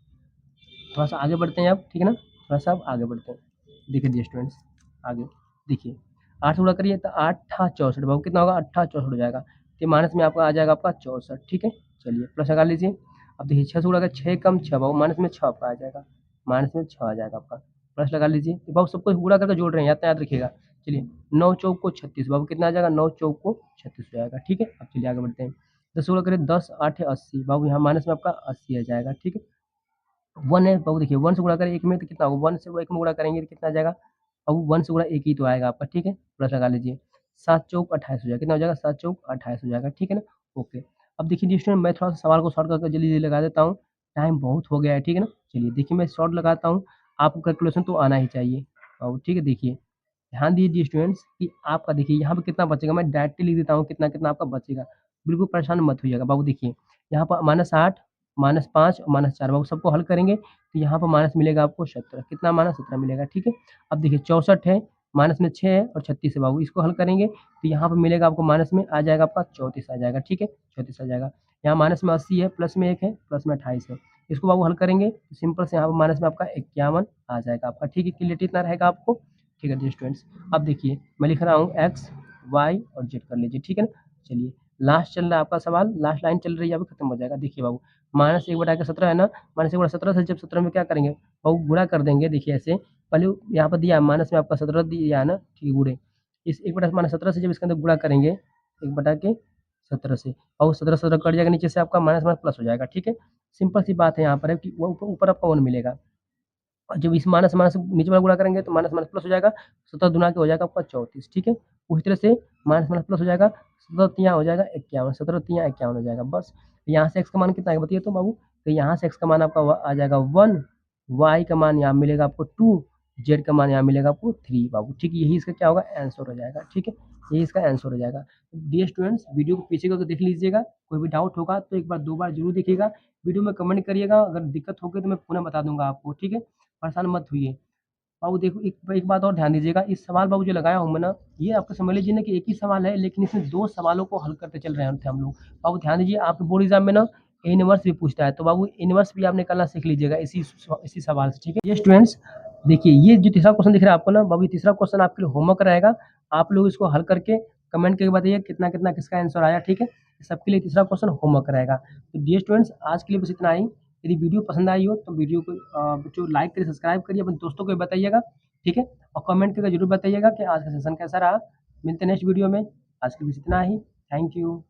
थोड़ा सा आगे बढ़ते हैं अब, ठीक है ना, थोड़ा सा अब आगे बढ़ते हैं। देखिए जी स्टूडेंट्स, आगे देखिए 8 से गुणा करिए तो 8 64 बाबू कितना होगा, 8 64 हो जाएगा। तो माइनस में आपका आ जाएगा आपका 64, ठीक है। चलिए प्लस लगा लीजिए। अब देखिए 6 से गुणा कर 6 कम 6 बाबू माइनस में 6 आपका आ जाएगा, माइनस में 6 आ जाएगा आपका। प्लस लगा लीजिए, तो बाबू सबको गुणा करके जोड़ रहे हैं, याद रखिएगा। चलिए 9 चौक को 36 बाबू कितना आ जाएगा, 9 चौक को 36 हो जाएगा, ठीक है। अब चलिए आगे बढ़ते हैं। 10 से गुणा करिए 10 8 80 बाबू यहाँ माइनस में आपका 80 आ जाएगा, ठीक है। 1 है बाबू, देखिए 1 से गुणा करें 1 में तो कितना होगा, 1 से 1 में गुणा करेंगे तो कितना आ जाएगा, अब 1 से गुणा 1 ही तो आएगा आपका, ठीक है। प्लस लगा लीजिए। 7 चौक 28 हो जाएगा, कितना हो जाएगा, 7 चौक 28 हो जाएगा, ठीक है ना। ओके। अब देखिए जी स्टूडेंट, मैं थोड़ा सा सवाल को शॉर्ट करके जल्दी जल्दी लगा देता हूँ, टाइम बहुत हो गया है, ठीक है ना। चलिए देखिए मैं शॉर्ट लगाता हूँ, आपको कैलकुलेशन तो आना ही चाहिए और ठीक है। देखिए ध्यान दीजिए स्टूडेंट्स कि आपका देखिए यहाँ पे कितना बचेगा, मैं डायरेक्टली लिख देता हूँ कितना कितना आपका बचेगा, बिल्कुल परेशान मत होइएगा बाबू। देखिए यहाँ पर -8 -5 और -4 बाबू सबको हल करेंगे तो यहाँ पर माइनस मिलेगा आपको 17, कितना माइनस 17 मिलेगा, ठीक है। अब देखिए 64 है, माइनस में 6 है और 36 है बाबू, इसको हल करेंगे तो यहाँ पर मिलेगा आपको माइनस में आ जाएगा आपका 34 आ जाएगा, ठीक है, 34 आ जाएगा। यहाँ माइनस में 80 है, प्लस में 1 है, प्लस में 28 है, इसको बाबू हल करेंगे तो सिंपल से यहाँ पर माइनस में आपका 51 आ जाएगा आपका, ठीक है। क्लियरिटी इतना रहेगा आपको, ठीक है जी स्टूडेंट्स। अब देखिए मैं लिख रहा हूँ एक्स वाई और जेड कर लीजिए, ठीक है ना। चलिए लास्ट चल रहा है आपका सवाल, लास्ट लाइन चल रही है, अभी खत्म हो जाएगा। देखिए बाबू -1/17 है ना, -1/17 से जब 17 में क्या करेंगे बाबू, गुणा कर देंगे। देखिए ऐसे पहले यहाँ पर दिया है माइनस में आपका 17 दिया है ना, ठीक है, गुणे इस 1/17 से जब इसके अंदर गुणा करेंगे 1/17 से, और 17 17 कट जाएगा, नीचे से आपका माइनस माइनस प्लस हो जाएगा, ठीक है। सिंपल सी बात है यहाँ पर है कि वो ऊपर आपका 1 मिलेगा, और जब इस माइनस माइनस नीचे वाला गुणा करेंगे तो माइनस माइनस प्लस हो जाएगा, 17 दूना के हो जाएगा आपका 34, ठीक है। उसी तरह से माइनस माइनस प्लस हो जाएगा, 17 तिया हो जाएगा 51, 17 तिया 51 हो जाएगा बस। यहाँ से एक्स का मान कितना है बताइए तो बाबू, तो यहाँ से एक्स का मान आपका आ जाएगा 1, वाई का मान यहाँ मिलेगा आपको 2, जेड का मान यहाँ मिलेगा आपको 3 बाबू, ठीक है। यही इसका क्या होगा, आंसर हो जाएगा, ठीक है, यही इसका आंसर हो जाएगा। डियर स्टूडेंट्स, वीडियो को पीछे करके देख लीजिएगा, कोई भी डाउट होगा तो एक बार दो बार जरूर देखिएगा, वीडियो में कमेंट करिएगा, अगर दिक्कत होगी तो मैं पुनः बता दूंगा आपको, ठीक है। परेशान मत होइए। बाबू देखो एक बात और ध्यान दीजिएगा, इस सवाल बाबू जो लगाया हूँ मैं ना, ये आपको समझ लीजिए ना कि एक ही सवाल है, लेकिन इसमें 2 सवालों को हल करते चल रहे हैं थे हम लोग। बाबू ध्यान दीजिए, आपके बोर्ड एग्जाम में ना इनवर्स भी पूछता है, तो बाबू इनवर्स भी आप निकालना सीख लीजिएगा इसी सवाल से, ठीक है। ये स्टूडेंट्स देखिए, ये जो तीसरा क्वेश्चन दिख रहा है आपको ना बाबू, ये तीसरा क्वेश्चन आपके लिए होमवर्क रहेगा। आप लोग इसको हल करके कमेंट करके बताइए कितना कितना किसका आंसर आया, ठीक है। सबके लिए तीसरा क्वेश्चन होमवर्क रहेगा। तो डियर स्टूडेंट्स, आज के लिए बस इतना ही। यदि वीडियो पसंद आई हो तो वीडियो को बच्चों लाइक करिए, सब्सक्राइब करिए, अपने दोस्तों को भी बताइएगा, ठीक है। और कमेंट करके जरूर बताइएगा कि आज का सेशन कैसा रहा। मिलते हैं नेक्स्ट वीडियो में, आज के लिए बस इतना ही। Thank you.